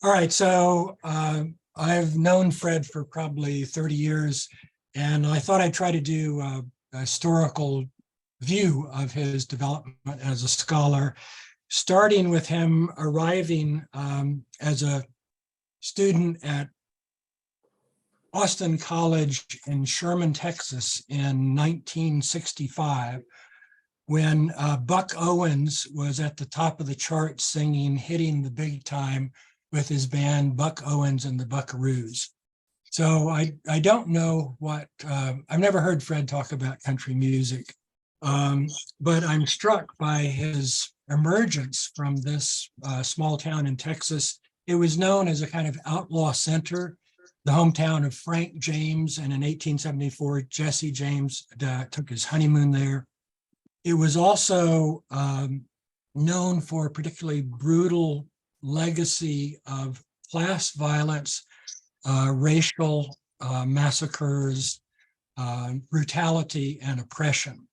All right, so I've known Fred for probably 30 years, and I thought I'd try to do a historical view of his development as a scholar, starting with him arriving as a student at Austin College in Sherman, Texas in 1965, when Buck Owens was at the top of the chart singing "Hitting the Big Time" with his band Buck Owens and the Buckaroos. So I don't know what, I've never heard Fred talk about country music, but I'm struck by his emergence from this small town in Texas. It was known as a kind of outlaw center, the hometown of Frank James, and in 1874, Jesse James took his honeymoon there. It was also known for a particularly brutal legacy of class violence, racial massacres, brutality, and oppression.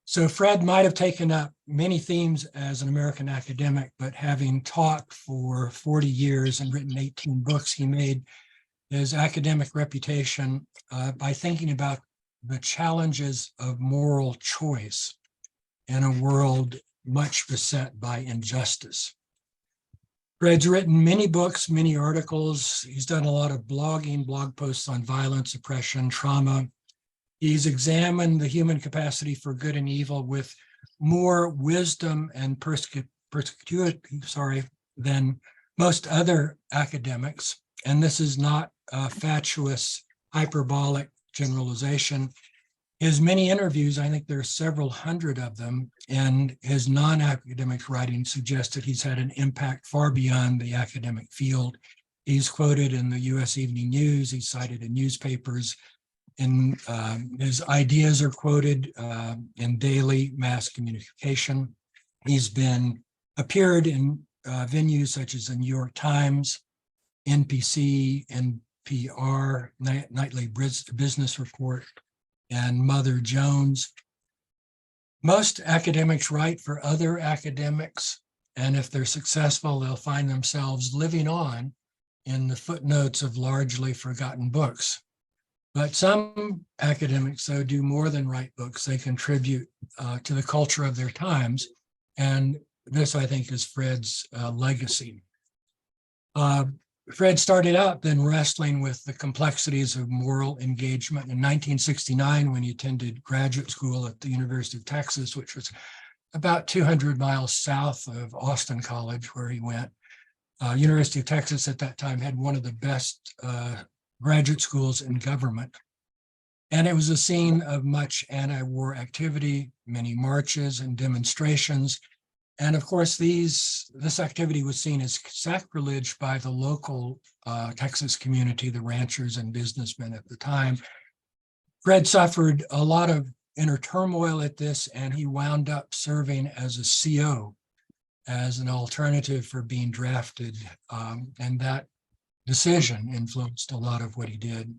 So Fred might have taken up many themes as an American academic, but having taught for 40 years and written 18 books, he made his academic reputation by thinking about the challenges of moral choice in a world much beset by injustice. Fred's written many books, many articles. He's done a lot of blogging, blog posts on violence, oppression, trauma. He's examined the human capacity for good and evil with more wisdom and perspicuity, than most other academics. And this is not a fatuous, hyperbolic generalization. His many interviews, I think there are several hundred of them, and his non-academic writing suggests that he's had an impact far beyond the academic field. He's quoted in the US Evening News, he's cited in newspapers, and his ideas are quoted in daily mass communication. He's appeared in venues such as the New York Times, NPC, NPR, Nightly Business Report, and Mother Jones. Most academics write for other academics, and if they're successful, they'll find themselves living on in the footnotes of largely forgotten books. But some academics, though, do more than write books. They contribute to the culture of their times, and this, I think, is Fred's legacy. Fred started out then wrestling with the complexities of moral engagement. In 1969, when he attended graduate school at the University of Texas, which was about 200 miles south of Austin College, where he went, University of Texas at that time had one of the best graduate schools in government. And it was a scene of much anti-war activity, many marches and demonstrations. And of course, this activity was seen as sacrilege by the local Texas community, the ranchers and businessmen at the time. Fred suffered a lot of inner turmoil at this, and he wound up serving as a CO, as an alternative for being drafted. And that decision influenced a lot of what he did.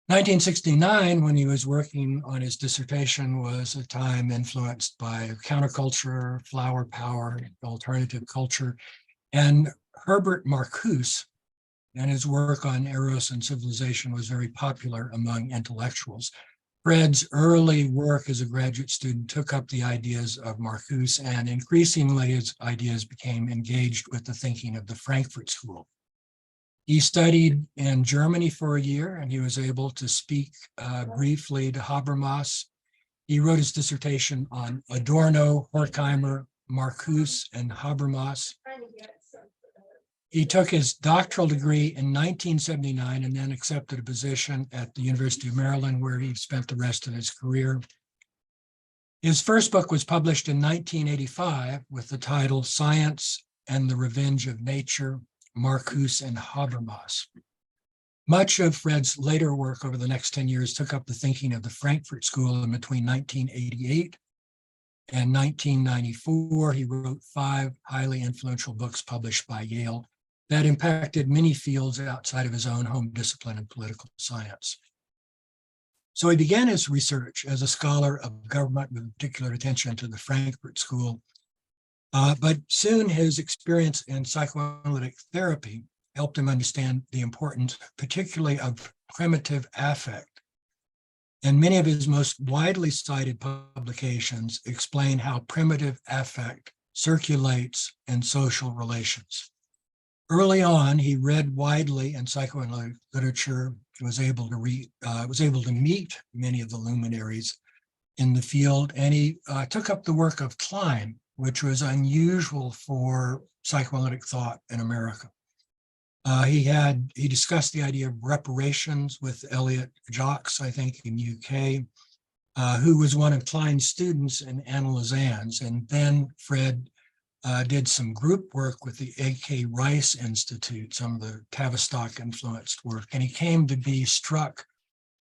1969, when he was working on his dissertation, was a time influenced by counterculture, flower power, alternative culture, and Herbert Marcuse and his work on Eros and civilization was very popular among intellectuals. Fred's early work as a graduate student took up the ideas of Marcuse, and increasingly his ideas became engaged with the thinking of the Frankfurt School. He studied in Germany for a year, and he was able to speak briefly to Habermas. He wrote his dissertation on Adorno, Horkheimer, Marcuse, and Habermas. He took his doctoral degree in 1979 and then accepted a position at the University of Maryland, where he spent the rest of his career. His first book was published in 1985 with the title Science and the Revenge of Nature, Marcuse and Habermas. Much of Fred's later work over the next 10 years took up the thinking of the Frankfurt School, and between 1988 and 1994, he wrote 5 highly influential books published by Yale that impacted many fields outside of his own home discipline in political science. So he began his research as a scholar of government with particular attention to the Frankfurt School. But soon his experience in psychoanalytic therapy helped him understand the importance, particularly of primitive affect. And many of his most widely cited publications explain how primitive affect circulates in social relations. Early on, he read widely in psychoanalytic literature, was able to meet many of the luminaries in the field, and he took up the work of Klein, which was unusual for psychoanalytic thought in America. He discussed the idea of reparations with Elliot Jacques, I think, in UK, who was one of Klein's students in Analyzans. And then Fred did some group work with the A.K. Rice Institute, some of the Tavistock influenced work, and he came to be struck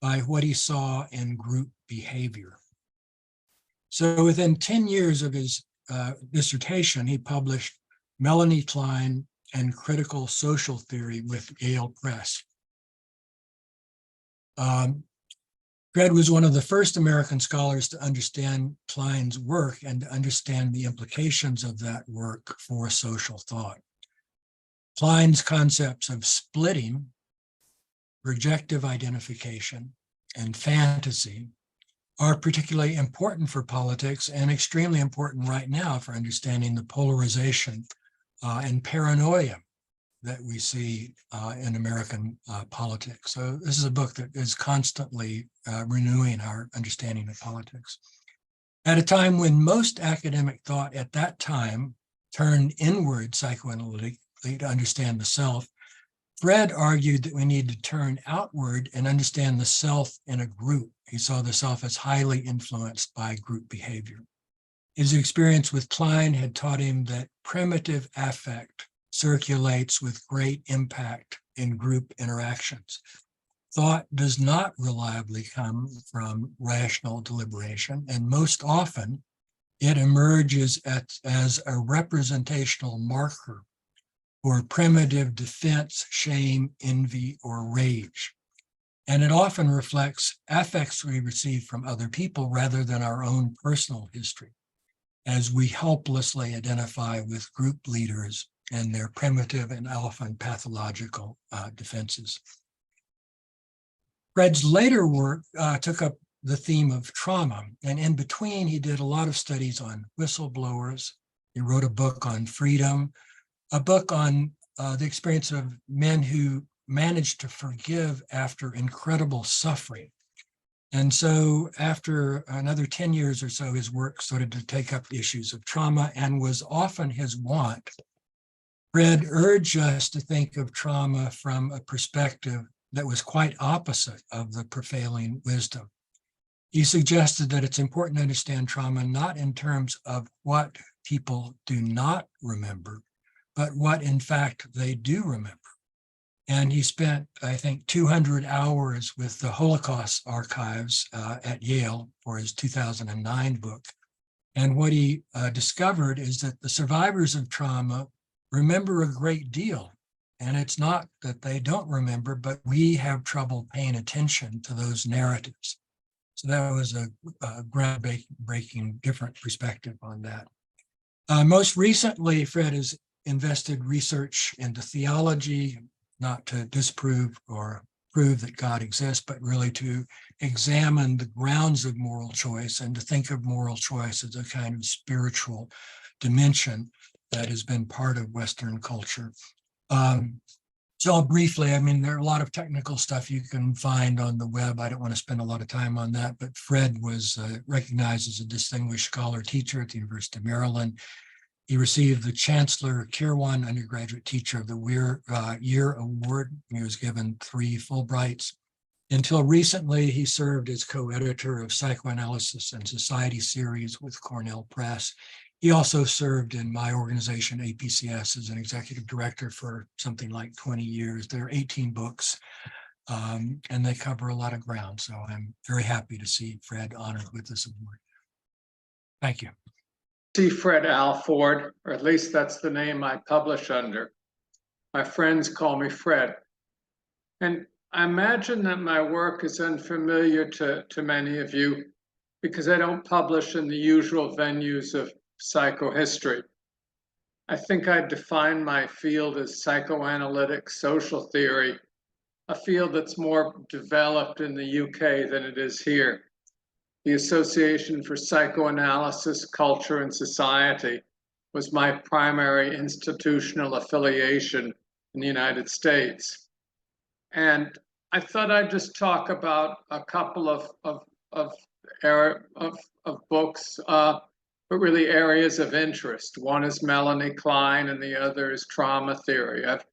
by what he saw in group behavior. So within 10 years of his dissertation, he published Melanie Klein and Critical Social Theory with Yale Press. Fred was one of the first American scholars to understand Klein's work and to understand the implications of that work for social thought. Klein's concepts of splitting, projective identification, and fantasy are particularly important for politics and extremely important right now for understanding the polarization and paranoia that we see in American politics. So this is a book that is constantly renewing our understanding of politics. At a time when most academic thought at that time turned inward psychoanalytically to understand the self, Fred argued that we need to turn outward and understand the self in a group. He saw the self as highly influenced by group behavior. His experience with Klein had taught him that primitive affect circulates with great impact in group interactions. Thought does not reliably come from rational deliberation, and most often it emerges as a representational marker for primitive defense, shame, envy, or rage. And it often reflects affects we receive from other people rather than our own personal history, as we helplessly identify with group leaders and their primitive and often pathological defenses. Fred's later work took up the theme of trauma, and in between he did a lot of studies on whistleblowers. He wrote a book on freedom, a book on the experience of men who managed to forgive after incredible suffering. And so after another 10 years or so, his work started to take up issues of trauma, and was often his wont. Fred urged us to think of trauma from a perspective that was quite opposite of the prevailing wisdom. He suggested that it's important to understand trauma not in terms of what people do not remember, but what in fact they do remember. And he spent, I think, 200 hours with the Holocaust archives at Yale for his 2009 book. And what he discovered is that the survivors of trauma remember a great deal. And it's not that they don't remember, but we have trouble paying attention to those narratives. So that was a groundbreaking different perspective on that. Most recently, Fred has invested research into theology, not to disprove or prove that God exists, but really to examine the grounds of moral choice and to think of moral choice as a kind of spiritual dimension that has been part of Western culture. So I'll briefly, I mean, there are a lot of technical stuff you can find on the web. I don't want to spend a lot of time on that, but Fred was recognized as a distinguished scholar teacher at the University of Maryland. He received the Chancellor Kirwan Undergraduate Teacher of the Year Award. He was given 3 Fulbrights. Until recently, he served as co-editor of Psychoanalysis and Society series with Cornell Press. He also served in my organization, APCS, as an executive director for something like 20 years. There are 18 books, and they cover a lot of ground. So I'm very happy to see Fred honored with this award. Thank you. See Fred Alford, or at least that's the name I publish under. My friends call me Fred. And I imagine that my work is unfamiliar to many of you because I don't publish in the usual venues of psychohistory. I think I define my field as psychoanalytic social theory, a field that's more developed in the UK than it is here. The Association for Psychoanalysis, Culture, and Society was my primary institutional affiliation in the United States. And I thought I'd just talk about a couple of books, but really areas of interest. One is Melanie Klein, and the other is trauma theory. I've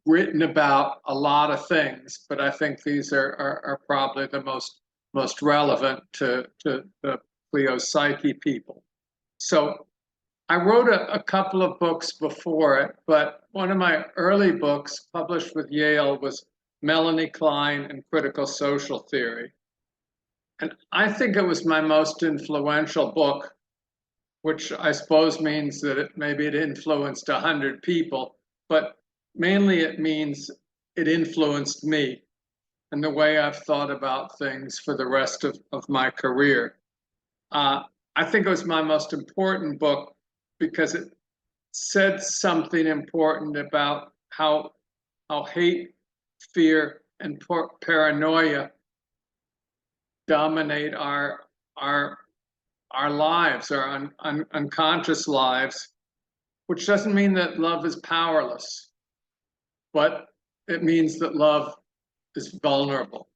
written about a lot of things, but I think these are probably the most relevant to the Clio-psyche people. So I wrote a couple of books before it, but one of my early books published with Yale was Melanie Klein and Critical Social Theory. And I think it was my most influential book, which I suppose means that maybe it influenced 100 people, but mainly it means it influenced me and the way I've thought about things for the rest of my career. I think it was my most important book because it said something important about how hate, fear, and paranoia dominate our lives, our unconscious lives, which doesn't mean that love is powerless, but it means that love is vulnerable.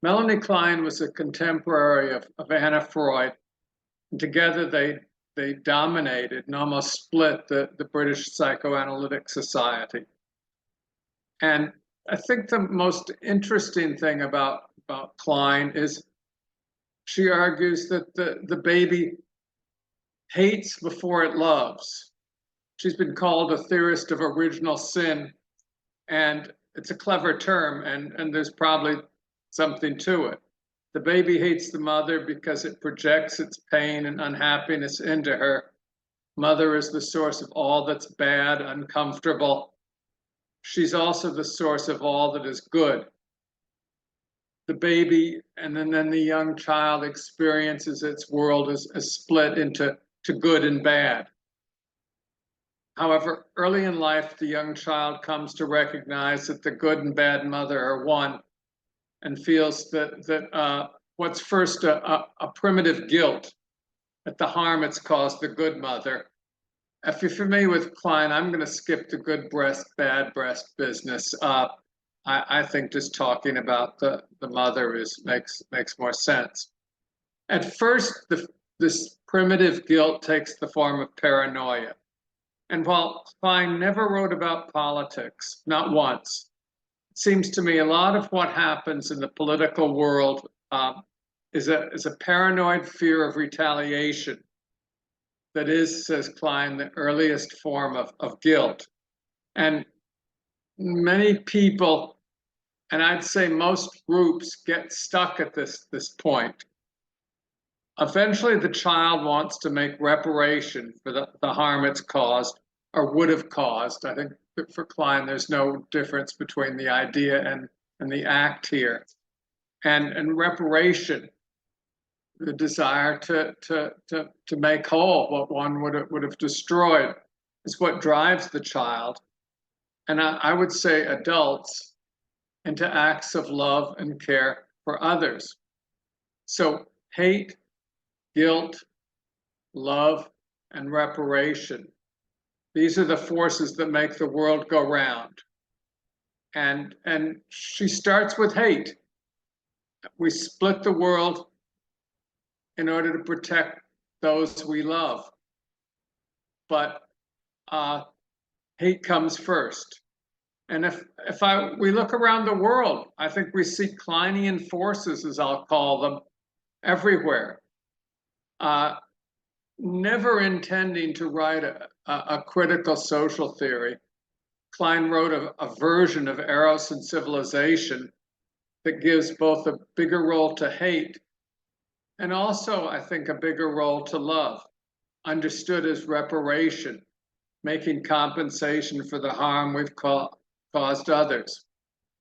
Melanie Klein was a contemporary of Anna Freud. And together they dominated and almost split the British Psychoanalytic Society. And I think the most interesting thing about Klein is she argues that the baby hates before it loves. She's been called a theorist of original sin, and it's a clever term, and there's probably something to it. The baby hates the mother because it projects its pain and unhappiness into her. Mother is the source of all that's bad, uncomfortable. She's also the source of all that is good. The baby and then the young child experiences its world as split into good and bad. However, early in life, the young child comes to recognize that the good and bad mother are one, and feels that what's first a primitive guilt at the harm it's caused the good mother. If you're familiar with Klein, I'm going to skip the good breast, bad breast business. I think just talking about the mother makes more sense. At first, this primitive guilt takes the form of paranoia. And while Klein never wrote about politics, not once, it seems to me a lot of what happens in the political world is a paranoid fear of retaliation that is, says Klein, the earliest form of guilt. And many people, and I'd say most groups, get stuck at this point. Eventually, the child wants to make reparation for the harm it's caused or would have caused. I think for Klein, there's no difference between the idea and the act here. And reparation, the desire to make whole what one would have destroyed, is what drives the child, and I would say adults, into acts of love and care for others. So hate, guilt, love, and reparation. These are the forces that make the world go round. And she starts with hate. We split the world in order to protect those we love. But hate comes first. And if we look around the world, I think we see Kleinian forces, as I'll call them, everywhere. Never intending to write a critical social theory, Klein wrote a version of Eros and Civilization that gives both a bigger role to hate and also, I think, a bigger role to love, understood as reparation, making compensation for the harm we've caused others.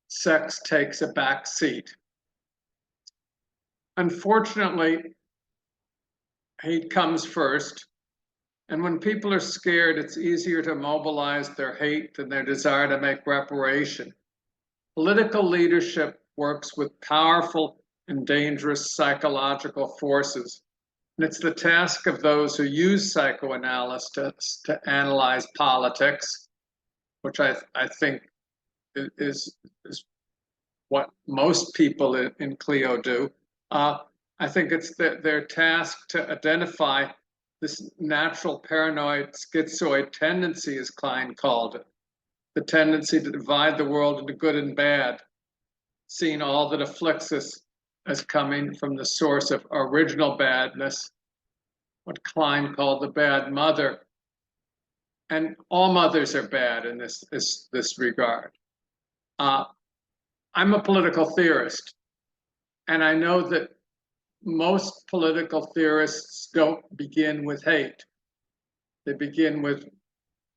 Sex takes a back seat. Unfortunately, hate comes first, And when people are scared, it's easier to mobilize their hate than their desire to make reparation. Political leadership works with powerful and dangerous psychological forces. And it's the task of those who use psychoanalysis to analyze politics, which I think is what most people in Clio do. I think it's their task to identify this natural paranoid schizoid tendency, as Klein called it, the tendency to divide the world into good and bad, seeing all that afflicts us as coming from the source of original badness, what Klein called the bad mother. And all mothers are bad in this regard. I'm a political theorist, and I know that most political theorists don't begin with hate. They begin with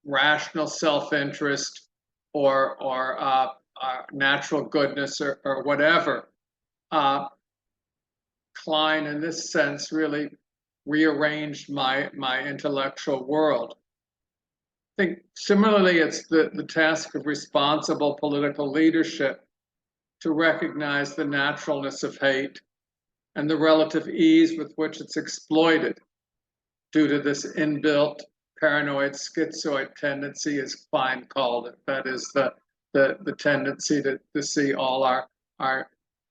rational self-interest or natural goodness or whatever. Klein, in this sense, really rearranged my intellectual world. I think similarly, it's the task of responsible political leadership to recognize the naturalness of hate and the relative ease with which it's exploited due to this inbuilt paranoid schizoid tendency, as Klein called it. That is the tendency to see all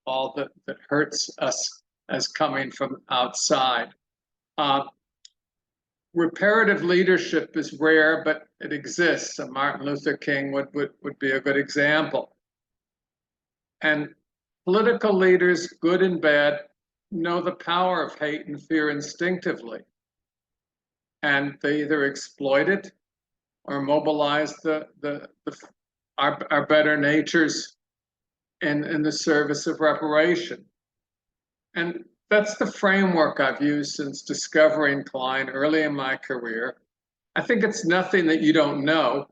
all that hurts us as coming from outside. Reparative leadership is rare, but it exists. And Martin Luther King would be a good example. And political leaders, good and bad, know the power of hate and fear instinctively. And they either exploit it or mobilize our better natures in the service of reparation. And that's the framework I've used since discovering Klein early in my career. I think it's nothing that you don't know,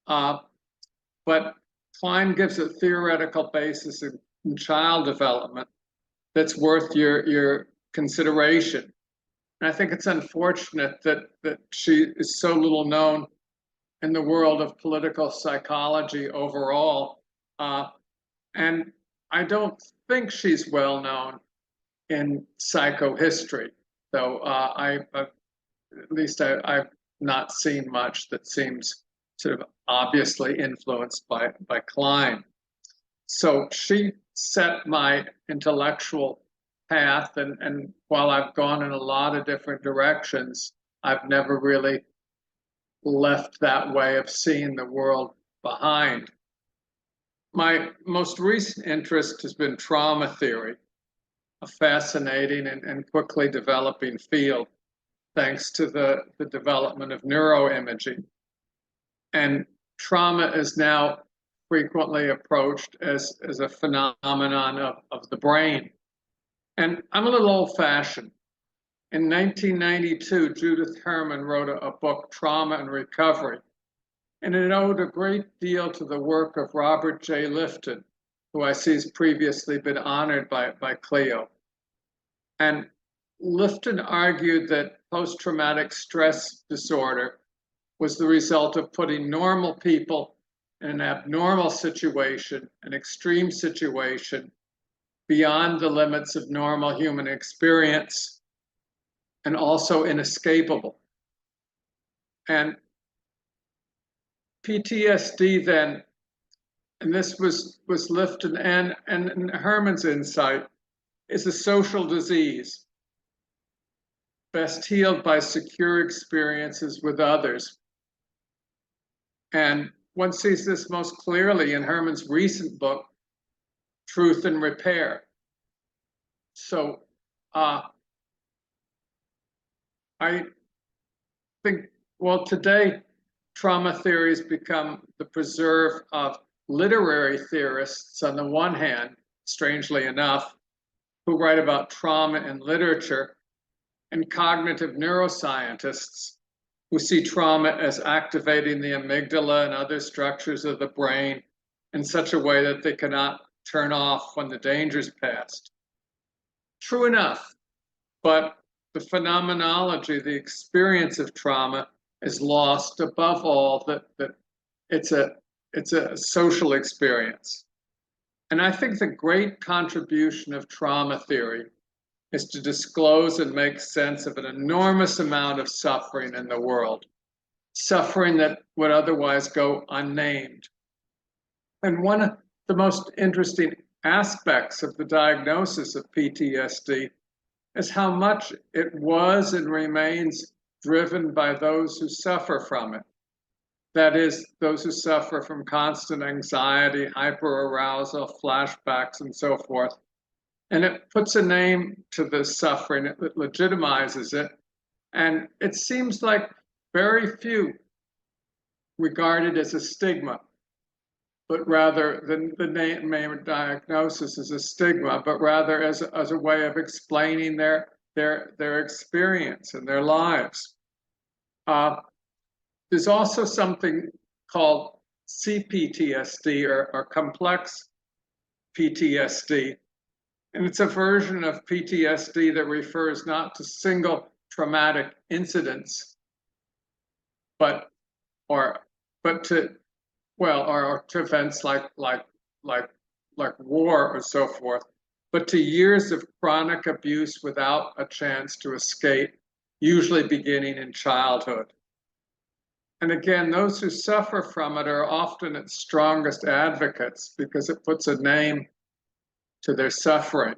but Klein gives a theoretical basis in child development that's worth your consideration. And I think it's unfortunate that she is so little known in the world of political psychology overall. And I don't think she's well known in psychohistory, though at least I've not seen much that seems sort of obviously influenced by Klein. So she set my intellectual path, and while I've gone in a lot of different directions, I've never really left that way of seeing the world behind. My most recent interest has been trauma theory, a fascinating and quickly developing field, thanks to the development of neuroimaging. And trauma is now frequently approached as a phenomenon of the brain. And I'm a little old-fashioned. In 1992, Judith Herman wrote a book, Trauma and Recovery, and it owed a great deal to the work of Robert J. Lifton, who I see has previously been honored by Clio. And Lifton argued that post-traumatic stress disorder was the result of putting normal people in an abnormal situation, an extreme situation, beyond the limits of normal human experience, and also inescapable. And PTSD then, and this was Lifton and Herman's insight, is a social disease, best healed by secure experiences with others. And one sees this most clearly in Herman's recent book, Truth and Repair. So I think, well, today, trauma theory has become the preserve of literary theorists on the one hand, strangely enough, who write about trauma in literature, and cognitive neuroscientists who see trauma as activating the amygdala and other structures of the brain in such a way that they cannot turn off when the danger's passed. True enough, but the the phenomenology, the experience of trauma is lost. Above all, that it's a social experience. And I think the great contribution of trauma theory is to disclose and make sense of an enormous amount of suffering in the world, suffering that would otherwise go unnamed. And one of the most interesting aspects of the diagnosis of PTSD is how much it was and remains driven by those who suffer from it. That is, those who suffer from constant anxiety, hyperarousal, flashbacks, and so forth. And it puts a name to the suffering, it legitimizes it. And it seems like very few regard it as a stigma, but rather the name diagnosis is a stigma, but rather as a way of explaining their experience and their lives. There's also something called CPTSD or complex PTSD. And it's a version of PTSD that refers not to single traumatic incidents, but to events like war or so forth, but to years of chronic abuse without a chance to escape, usually beginning in childhood. And again, those who suffer from it are often its strongest advocates because it puts a name to their suffering.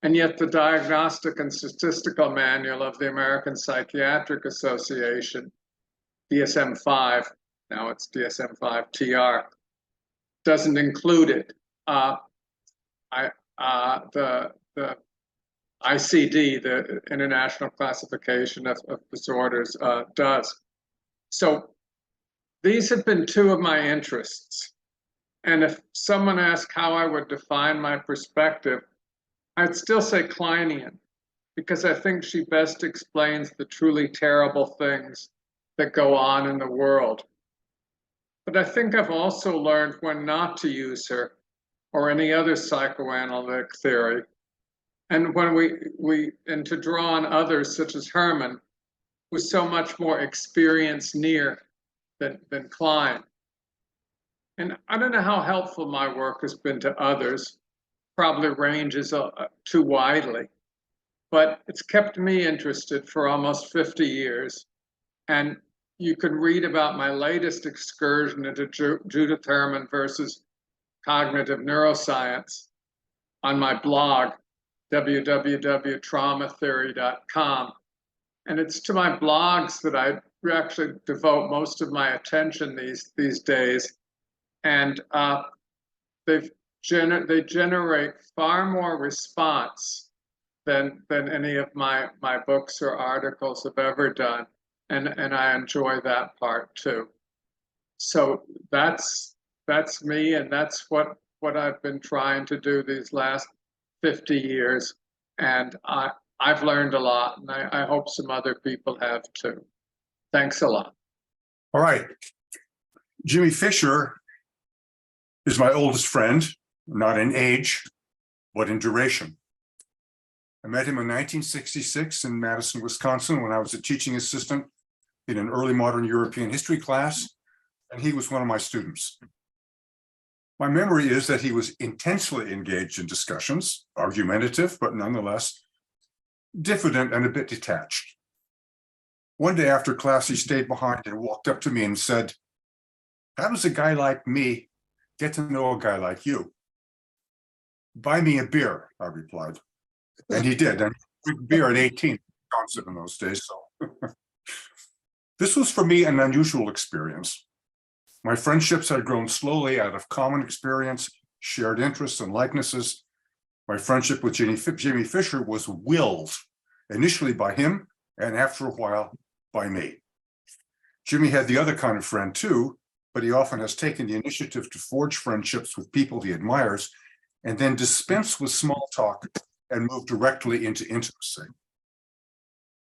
And yet the Diagnostic and Statistical Manual of the American Psychiatric Association, DSM-5, now it's DSM-5-TR, doesn't include it. The ICD, the International Classification of Disorders, does. So these have been two of my interests. And if someone asked how I would define my perspective, I'd still say Kleinian, because I think she best explains the truly terrible things that go on in the world. But I think I've also learned when not to use her or any other psychoanalytic theory, and when and to draw on others such as Herman, with so much more experience near than Klein. And I don't know how helpful my work has been to others, probably ranges too widely, but it's kept me interested for almost 50 years. And you can read about my latest excursion into Judith Herman versus cognitive neuroscience on my blog, www.traumatheory.com. And it's to my blogs that I actually devote most of my attention these days. And they generate far more response than any of my books or articles have ever done. And I enjoy that part too. So that's me, and that's what I've been trying to do these last 50 years. And I've learned a lot, and I hope some other people have too. Thanks a lot. All right. Jimmy Fisher is my oldest friend, not in age, but in duration. I met him in 1966 in Madison, Wisconsin, when I was a teaching assistant in an early modern European history class, and he was one of my students. My memory is that he was intensely engaged in discussions, argumentative, but nonetheless diffident and a bit detached. One day after class, he stayed behind and walked up to me and said, "How does a guy like me get to know a guy like you?" "Buy me a beer," I replied. And he did. And he drank beer at 18, Wisconsin in those days. So this was for me an unusual experience. My friendships had grown slowly out of common experience, shared interests and likenesses. My friendship with Jimmy Fisher was willed, initially by him, and after a while, by me. Jimmy had the other kind of friend too, but he often has taken the initiative to forge friendships with people he admires, and then dispense with small talk and move directly into intimacy.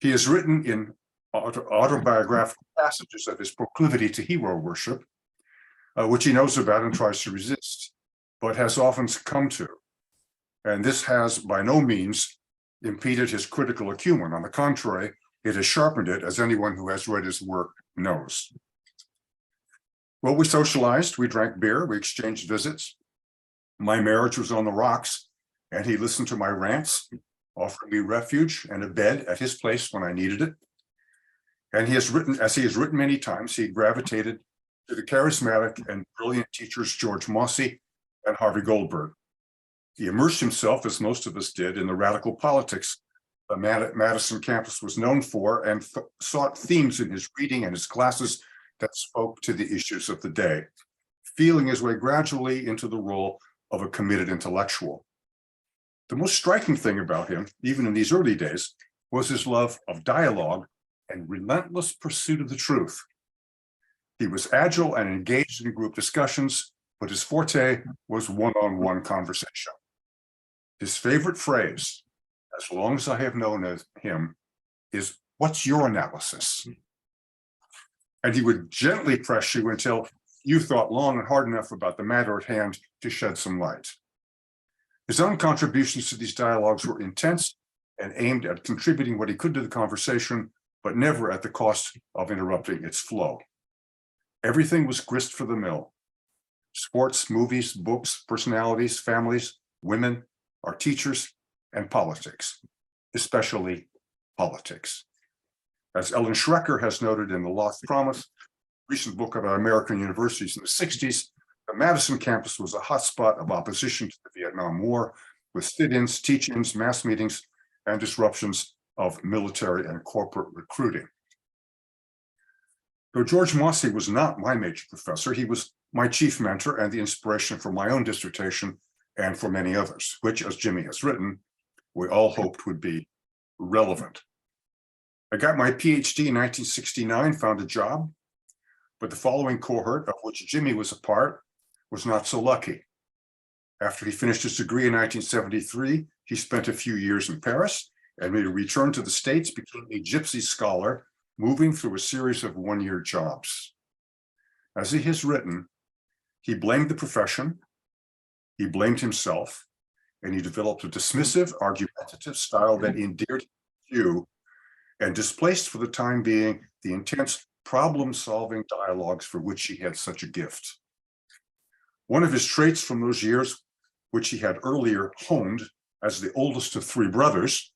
He has written in autobiographical passages of his proclivity to hero worship, which he knows about and tries to resist, but has often succumbed to. And this has by no means impeded his critical acumen. On the contrary, it has sharpened it, as anyone who has read his work knows. Well, we socialized, we drank beer, we exchanged visits. My marriage was on the rocks, and he listened to my rants, offering me refuge and a bed at his place when I needed it. And he has written, as he has written many times, he gravitated to the charismatic and brilliant teachers George Mossey and Harvey Goldberg. He immersed himself, as most of us did, in the radical politics the Madison campus was known for, and sought themes in his reading and his classes that spoke to the issues of the day, feeling his way gradually into the role of a committed intellectual. The most striking thing about him, even in these early days, was his love of dialogue and relentless pursuit of the truth. He was agile and engaged in group discussions, but his forte was one-on-one conversation. His favorite phrase, as long as I have known him, is, "What's your analysis?" And he would gently press you until you thought long and hard enough about the matter at hand to shed some light. His own contributions to these dialogues were intense and aimed at contributing what he could to the conversation, but never at the cost of interrupting its flow. Everything was grist for the mill. Sports, movies, books, personalities, families, women, our teachers, and politics, especially politics. As Ellen Schrecker has noted in The Lost Promise, recent book about American universities in the 60s, the Madison campus was a hotspot of opposition to the Vietnam War, with sit-ins, teach-ins, mass meetings, and disruptions of military and corporate recruiting. Though George Mossey was not my major professor, he was my chief mentor and the inspiration for my own dissertation and for many others, which, as Jimmy has written, we all hoped would be relevant. I got my PhD in 1969, found a job, but the following cohort, of which Jimmy was a part, was not so lucky. After he finished his degree in 1973, he spent a few years in Paris and made a return to the States, became a gypsy scholar, moving through a series of one-year jobs. As he has written, he blamed the profession, he blamed himself, and he developed a dismissive, argumentative style that endeared you and displaced for the time being the intense problem-solving dialogues for which he had such a gift. One of his traits from those years, which he had earlier honed as the oldest of three brothers,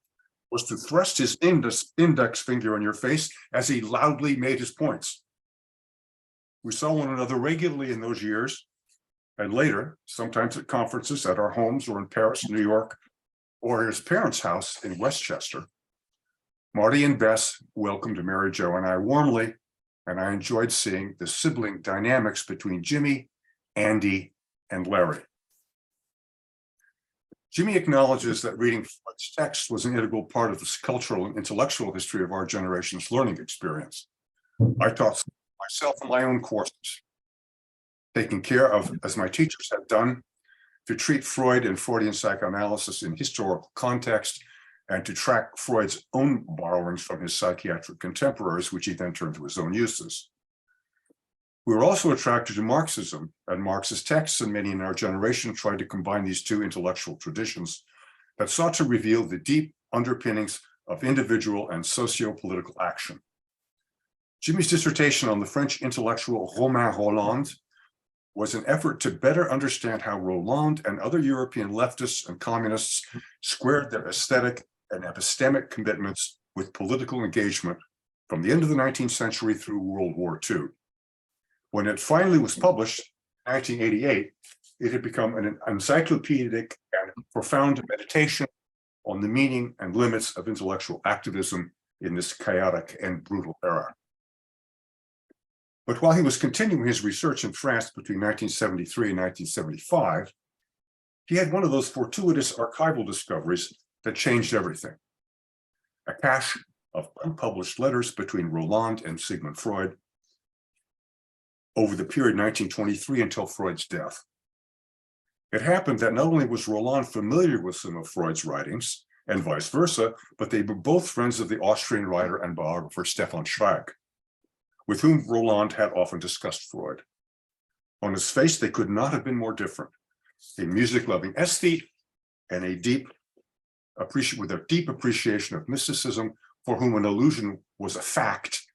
was to thrust his index finger in your face as he loudly made his points. We saw one another regularly in those years, and later, sometimes at conferences at our homes or in Paris, New York, or his parents' house in Westchester. Marty and Bess welcomed Mary Jo and I warmly, and I enjoyed seeing the sibling dynamics between Jimmy, Andy, and Larry. Jimmy acknowledges that reading Freud's text was an integral part of the cultural and intellectual history of our generation's learning experience. I taught myself in my own courses, taking care of, as my teachers had done, to treat Freud and Freudian psychoanalysis in historical context and to track Freud's own borrowings from his psychiatric contemporaries, which he then turned to his own uses. We were also attracted to Marxism and Marxist texts, and many in our generation tried to combine these two intellectual traditions that sought to reveal the deep underpinnings of individual and socio-political action. Jimmy's dissertation on the French intellectual Romain Rolland was an effort to better understand how Rolland and other European leftists and communists squared their aesthetic and epistemic commitments with political engagement from the end of the 19th century through World War II. When it finally was published in 1988, it had become an encyclopedic and profound meditation on the meaning and limits of intellectual activism in this chaotic and brutal era. But while he was continuing his research in France between 1973 and 1975, he had one of those fortuitous archival discoveries that changed everything. A cache of unpublished letters between Rolland and Sigmund Freud over the period 1923 until Freud's death. It happened that not only was Rolland familiar with some of Freud's writings, and vice versa, but they were both friends of the Austrian writer and biographer Stefan Zweig, with whom Rolland had often discussed Freud. On his face, they could not have been more different. A music-loving aesthete and a deep with a deep appreciation of mysticism, for whom an illusion was a fact,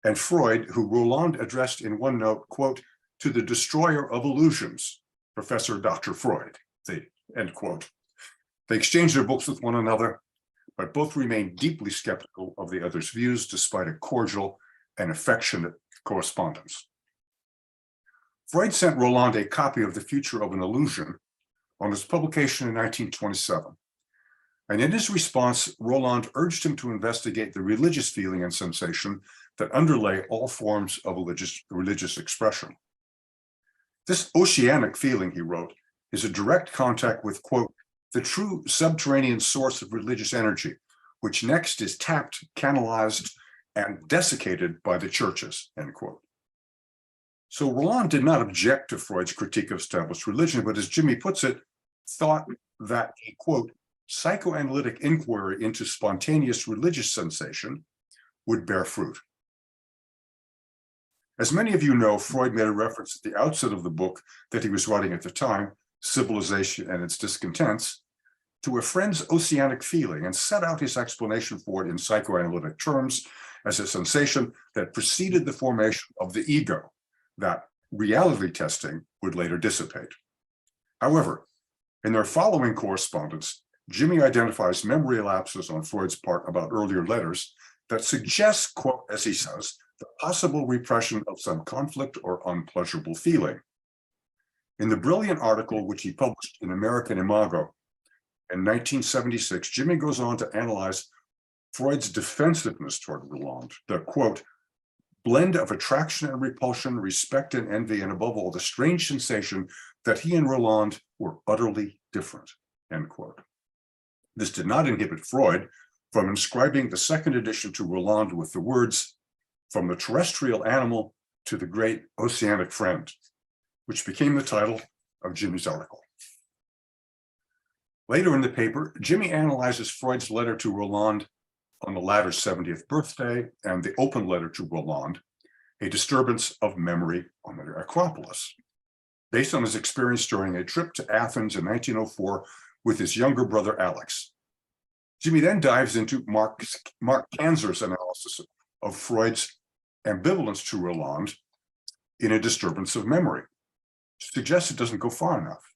and Freud, who Roland addressed in one note, quote, "to the destroyer of illusions, Professor Dr. Freud," end quote. They exchanged their books with one another, but both remained deeply skeptical of the other's views, despite a cordial and affectionate correspondence. Freud sent Roland a copy of The Future of an Illusion on its publication in 1927. And in his response, Roland urged him to investigate the religious feeling and sensation that underlay all forms of religious expression. This oceanic feeling, he wrote, is a direct contact with, quote, "the true subterranean source of religious energy, which next is tapped, canalized, and desiccated by the churches," end quote. So Roland did not object to Freud's critique of established religion, but as Jimmy puts it, thought that a, quote, "psychoanalytic inquiry into spontaneous religious sensation would bear fruit." As many of you know, Freud made a reference at the outset of the book that he was writing at the time, Civilization and Its Discontents, to a friend's oceanic feeling, and set out his explanation for it in psychoanalytic terms as a sensation that preceded the formation of the ego, that reality testing would later dissipate. However, in their following correspondence, Jimmy identifies memory lapses on Freud's part about earlier letters that suggest, quote, as he says, the possible repression of some conflict or unpleasurable feeling. In the brilliant article which he published in American Imago in 1976, Jimmy goes on to analyze Freud's defensiveness toward Roland, the, quote, "blend of attraction and repulsion, respect and envy, and above all, the strange sensation that he and Roland were utterly different," end quote. This did not inhibit Freud from inscribing the second edition to Roland with the words, "from the terrestrial animal to the great oceanic friend," which became the title of Jimmy's article. Later in the paper, Jimmy analyzes Freud's letter to Roland on the latter's 70th birthday and the open letter to Roland, a disturbance of memory on the Acropolis, based on his experience during a trip to Athens in 1904 with his younger brother Alex. Jimmy then dives into Mark Kanzer's analysis of Freud's ambivalence to Roland in A Disturbance of Memory, suggests it doesn't go far enough.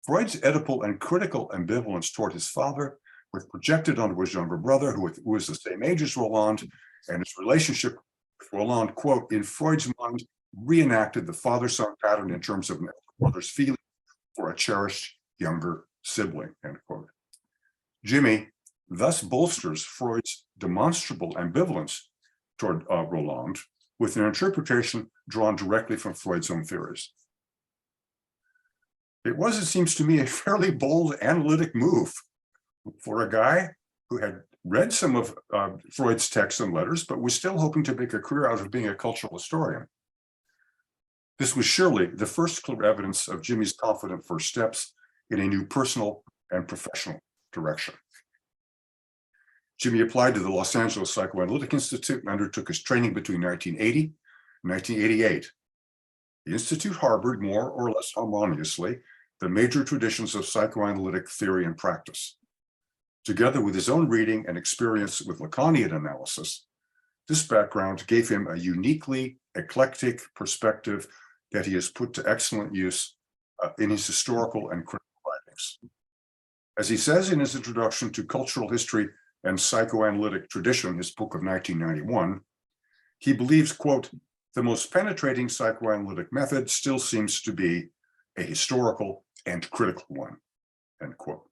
Freud's Oedipal and critical ambivalence toward his father was projected onto his younger brother, who was the same age as Roland, and his relationship with Roland, quote, in Freud's mind, reenacted the father-son pattern in terms of an elder brother's feeling for a cherished younger sibling, end quote. Jimmy thus bolsters Freud's demonstrable ambivalence toward Roland with an interpretation drawn directly from Freud's own theories. It was, it seems to me, a fairly bold analytic move for a guy who had read some of Freud's texts and letters, but was still hoping to make a career out of being a cultural historian. This was surely the first clear evidence of Jimmy's confident first steps in a new personal and professional direction. Jimmy applied to the Los Angeles Psychoanalytic Institute and undertook his training between 1980 and 1988. The Institute harbored, more or less harmoniously, the major traditions of psychoanalytic theory and practice. Together with his own reading and experience with Lacanian analysis, this background gave him a uniquely eclectic perspective that he has put to excellent use in his historical and critical writings. As he says in his introduction to Cultural History and Psychoanalytic Tradition, his book of 1991, he believes, quote, the most penetrating psychoanalytic method still seems to be a historical and critical one, end quote.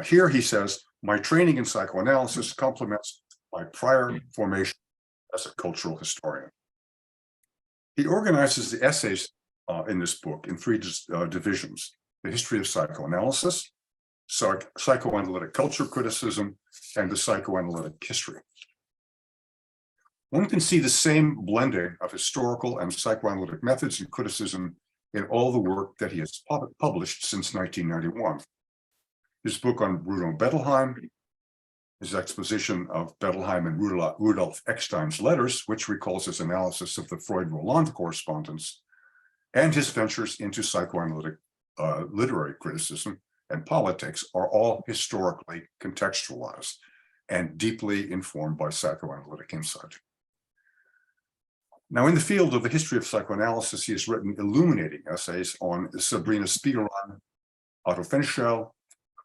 Here he says, my training in psychoanalysis complements my prior formation as a cultural historian. He organizes the essays in this book in three divisions: the history of psychoanalysis, psychoanalytic culture criticism, and the psychoanalytic history. One can see the same blending of historical and psychoanalytic methods and criticism in all the work that he has published since 1991. His book on Bruno Bettelheim, his exposition of Bettelheim and Rudolf Eckstein's letters, which recalls his analysis of the Freud-Roland correspondence, and his ventures into psychoanalytic literary criticism, and politics are all historically contextualized and deeply informed by psychoanalytic insight. Now, in the field of the history of psychoanalysis, he has written illuminating essays on Sabrina Spiegelman, Otto Fenschel,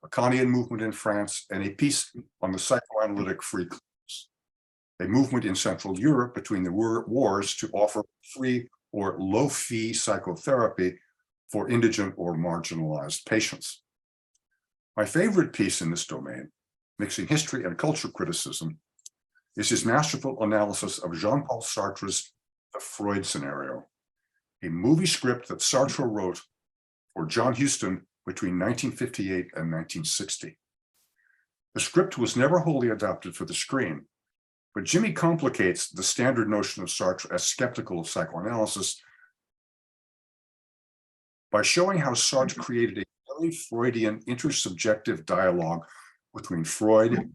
the Lacanian movement in France, and a piece on the psychoanalytic free class, a movement in Central Europe between the wars to offer free or low-fee psychotherapy for indigent or marginalized patients. My favorite piece in this domain, mixing history and culture criticism, is his masterful analysis of Jean-Paul Sartre's The Freud Scenario, a movie script that Sartre wrote for John Huston between 1958 and 1960. The script was never wholly adapted for the screen, but Jimmy complicates the standard notion of Sartre as skeptical of psychoanalysis by showing how Sartre created a very Freudian intersubjective dialogue between Freud,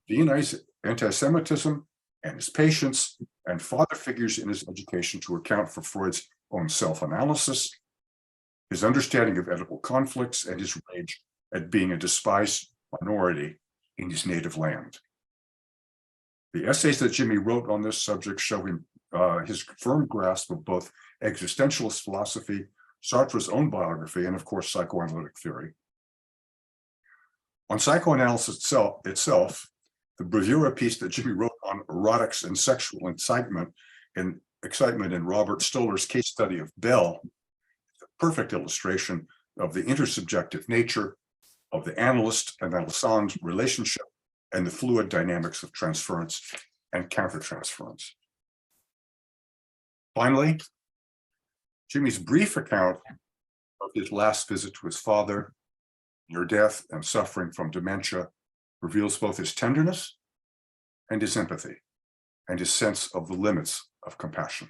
Viennese anti-Semitism, and his patients, and father figures in his education to account for Freud's own self-analysis, his understanding of Oedipal conflicts, and his rage at being a despised minority in his native land. The essays that Jimmy wrote on this subject show him his firm grasp of both existentialist philosophy, Sartre's own biography, and of course, psychoanalytic theory. On psychoanalysis itself, the bravura piece that Jimmy wrote on erotics and sexual excitement in Robert Stoller's case study of Bell is a perfect illustration of the intersubjective nature of the analyst and analysand relationship and the fluid dynamics of transference and countertransference. Finally, Jimmy's brief account of his last visit to his father, near death and suffering from dementia, reveals both his tenderness and his empathy and his sense of the limits of compassion.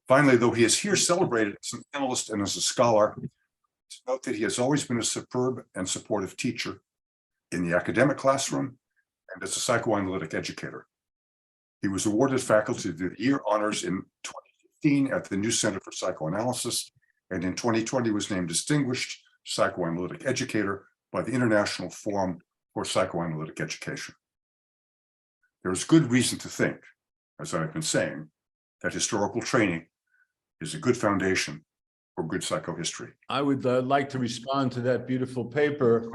Finally, though he is here celebrated as an analyst and as a scholar, to note that he has always been a superb and supportive teacher in the academic classroom and as a psychoanalytic educator. He was awarded Faculty of the Year honors in 2015 at the New Center for Psychoanalysis, and in 2020 was named Distinguished Psychoanalytic Educator by the International Forum for Psychoanalytic Education. There is good reason to think, as I've been saying, that historical training is a good foundation for good psychohistory. I would like to respond to that beautiful paper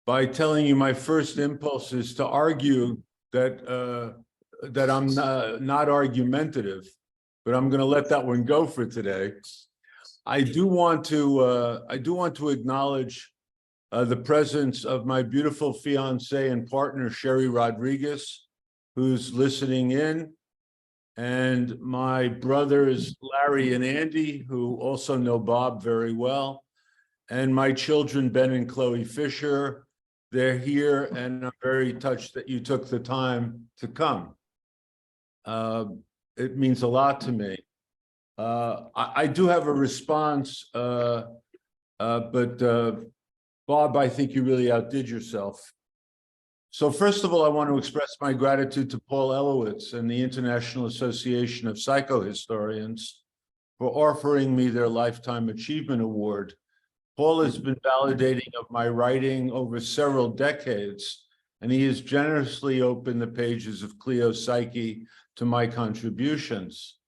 by telling you my first impulse is to argue that that I'm not argumentative, but I'm going to let that one go for today. I do want to acknowledge the presence of my beautiful fiance and partner, Sherry Rodriguez, who's listening in, and my brothers, Larry and Andy, who also know Bob very well, and my children, Ben and Chloe Fisher. They're here, and I'm very touched that you took the time to come. It means a lot to me. I do have a response, but Bob, I think you really outdid yourself. So first of all, I want to express my gratitude to Paul Elovitz and the International Association of Psychohistorians for offering me their Lifetime Achievement Award. Paul has been validating of my writing over several decades, and he has generously opened the pages of Clio Psyche to my contributions.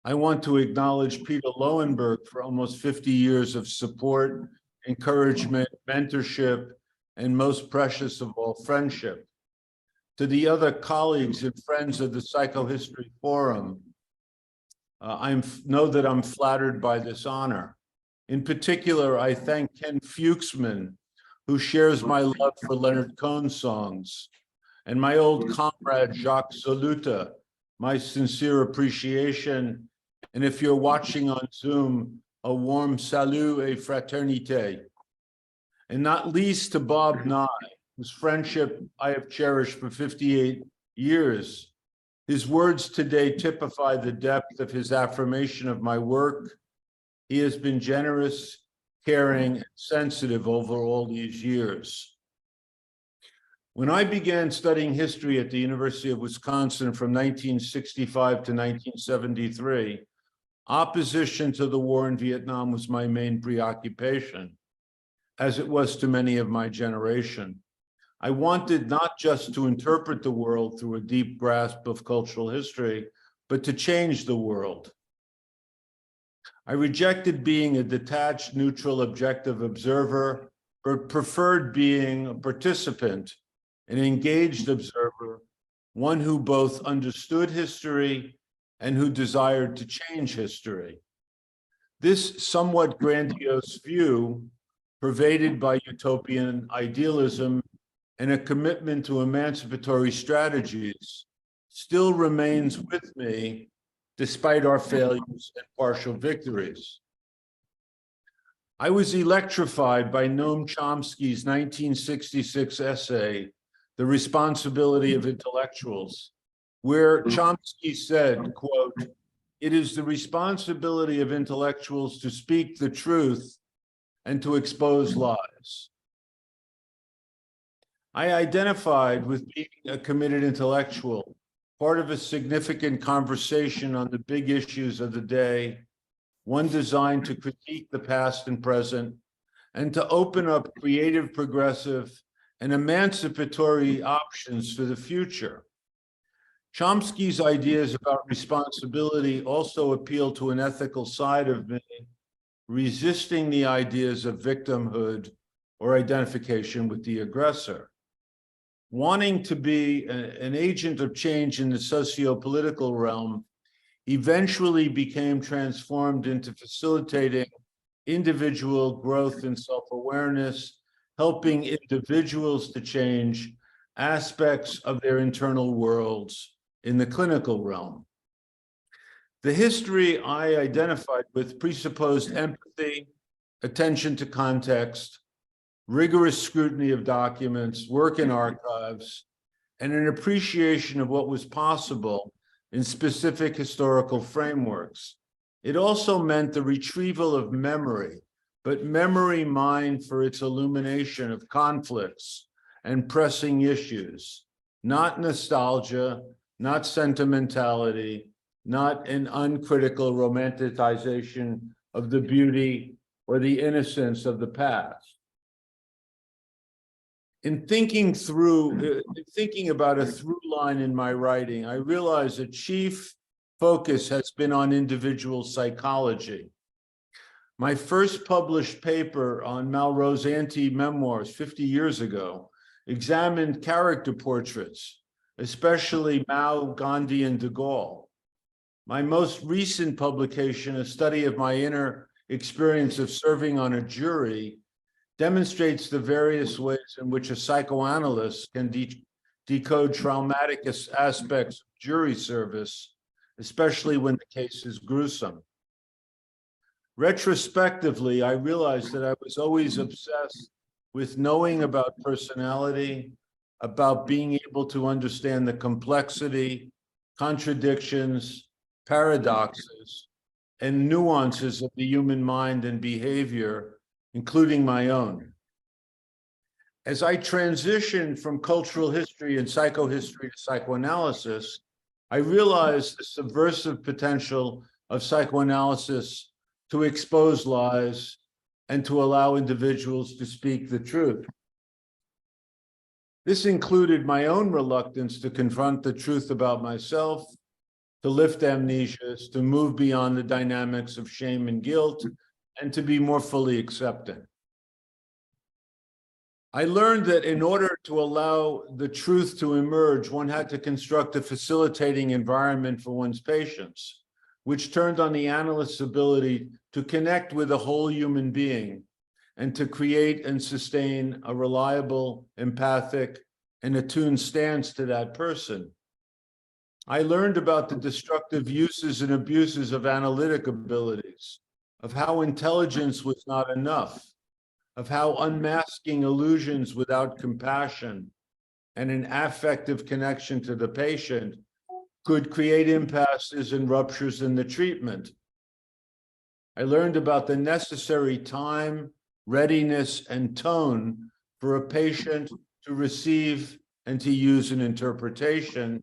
I want to acknowledge Peter Lowenberg for almost 50 years of support, encouragement, mentorship, and most precious of all, friendship. To the other colleagues and friends of the Psychohistory Forum, I know that I'm flattered by this honor. In particular, I thank Ken Fuchsman, who shares my love for Leonard Cohen's songs, and my old comrade, Jacques Soluta, my sincere appreciation. And if you're watching on Zoom, a warm salut et fraternité. And not least to Bob Nye, whose friendship I have cherished for 58 years. His words today typify the depth of his affirmation of my work. He has been generous, caring, and sensitive over all these years. When I began studying history at the University of Wisconsin from 1965 to 1973, Opposition to the war in Vietnam was my main preoccupation, as it was to many of my generation. I wanted not just to interpret the world through a deep grasp of cultural history, but to change the world. I rejected being a detached, neutral, objective observer, but preferred being a participant, an engaged observer, one who both understood history and who desired to change history. This somewhat grandiose view, pervaded by utopian idealism and a commitment to emancipatory strategies, still remains with me despite our failures and partial victories. I was electrified by Noam Chomsky's 1966 essay, The Responsibility of Intellectuals, where Chomsky said, quote, "It is the responsibility of intellectuals to speak the truth and to expose lies." I identified with being a committed intellectual, part of a significant conversation on the big issues of the day, one designed to critique the past and present, and to open up creative, progressive, and emancipatory options for the future. Chomsky's ideas about responsibility also appeal to an ethical side of me, resisting the ideas of victimhood or identification with the aggressor. Wanting to be an agent of change in the socio-political realm, eventually became transformed into facilitating individual growth and self-awareness, helping individuals to change aspects of their internal worlds in the clinical realm. The history I identified with presupposed empathy, attention to context, rigorous scrutiny of documents, work in archives, and an appreciation of what was possible in specific historical frameworks. It also meant the retrieval of memory, but memory mined for its illumination of conflicts and pressing issues, not nostalgia, not sentimentality, not an uncritical romanticization of the beauty or the innocence of the past. In thinking about a through line in my writing, I realized a chief focus has been on individual psychology. My first published paper on Malraux's anti-memoirs 50 years ago examined character portraits, especially Mao, Gandhi, and de Gaulle. My most recent publication, a study of my inner experience of serving on a jury, demonstrates the various ways in which a psychoanalyst can decode traumatic aspects of jury service, especially when the case is gruesome. Retrospectively, I realized that I was always obsessed with knowing about personality, about being able to understand the complexity, contradictions, paradoxes, and nuances of the human mind and behavior, including my own. As I transitioned from cultural history and psychohistory to psychoanalysis, I realized the subversive potential of psychoanalysis to expose lies and to allow individuals to speak the truth. This included my own reluctance to confront the truth about myself, to lift amnesias, to move beyond the dynamics of shame and guilt, and to be more fully accepting. I learned that in order to allow the truth to emerge, one had to construct a facilitating environment for one's patients, which turned on the analyst's ability to connect with a whole human being and to create and sustain a reliable, empathic, and attuned stance to that person. I learned about the destructive uses and abuses of analytic abilities, of how intelligence was not enough, of how unmasking illusions without compassion and an affective connection to the patient could create impasses and ruptures in the treatment. I learned about the necessary time, readiness, and tone for a patient to receive and to use an interpretation.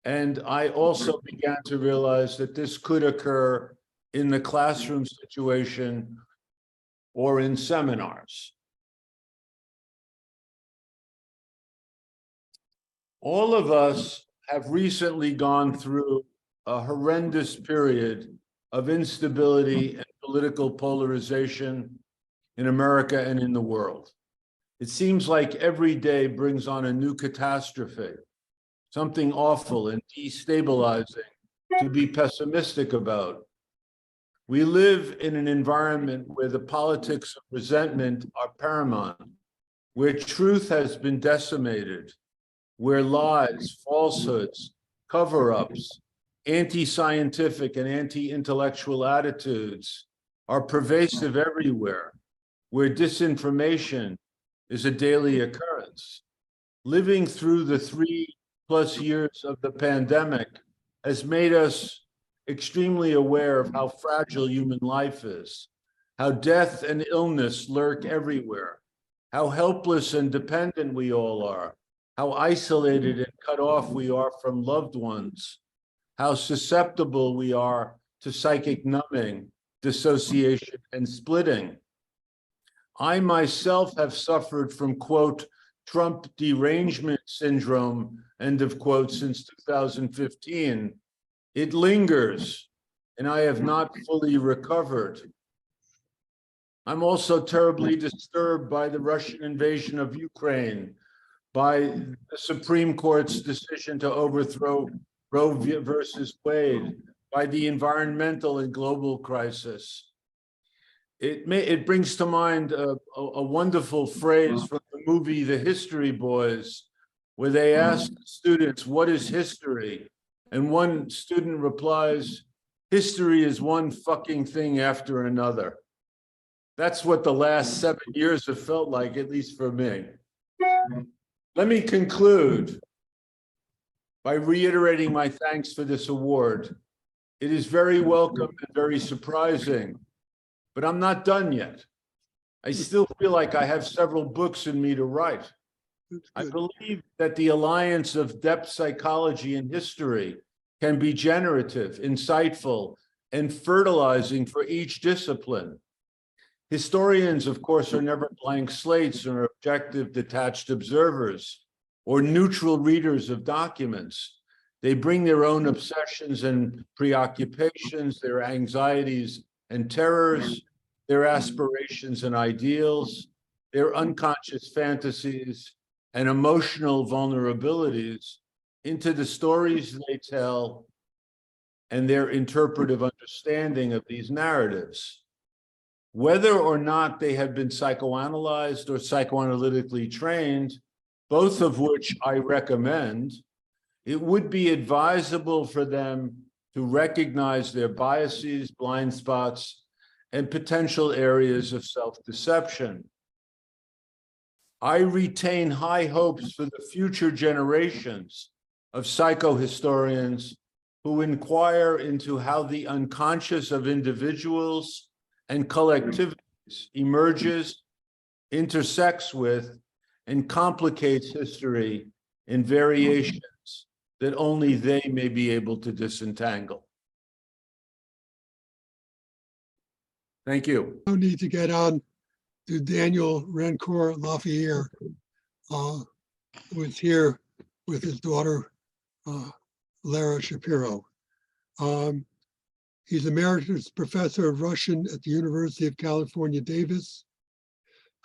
And I also began to realize that this could occur in the classroom situation or in seminars. All of us have recently gone through a horrendous period of instability and political polarization in America and in the world. It seems like every day brings on a new catastrophe, something awful and destabilizing to be pessimistic about. We live in an environment where the politics of resentment are paramount, where truth has been decimated, where lies, falsehoods, cover-ups, anti-scientific and anti-intellectual attitudes are pervasive everywhere, where disinformation is a daily occurrence. Living through the 3+ years of the pandemic has made us extremely aware of how fragile human life is, how death and illness lurk everywhere, how helpless and dependent we all are, how isolated and cut off we are from loved ones, how susceptible we are to psychic numbing, dissociation, and splitting. I myself have suffered from, quote, Trump derangement syndrome, end of quote, since 2015. It lingers, and I have not fully recovered. I'm also terribly disturbed by the Russian invasion of Ukraine, by the Supreme Court's decision to overthrow Roe versus Wade, by the environmental and global crisis. It brings to mind a wonderful phrase from the movie The History Boys, where they ask students, what is history? And one student replies, history is one fucking thing after another. That's what the last 7 years have felt like, at least for me. Let me conclude by reiterating my thanks for this award. It is very welcome and very surprising, but I'm not done yet. I still feel like I have several books in me to write. I believe that the alliance of depth psychology and history can be generative, insightful, and fertilizing for each discipline. Historians, of course, are never blank slates or objective, detached observers or neutral readers of documents. They bring their own obsessions and preoccupations, their anxieties and terrors, their aspirations and ideals, their unconscious fantasies and emotional vulnerabilities into the stories they tell and their interpretive understanding of these narratives. Whether or not they have been psychoanalyzed or psychoanalytically trained, both of which I recommend, it would be advisable for them to recognize their biases, blind spots, and potential areas of self-deception. I retain high hopes for the future generations of psychohistorians who inquire into how the unconscious of individuals and collectivities emerges, intersects with, and complicates history in variations that only they may be able to disentangle. Thank you. No need to get on to Daniel Rancour-Laferriere, who is here with his daughter, Lara Shapiro. He's emeritus professor of Russian at the University of California, Davis.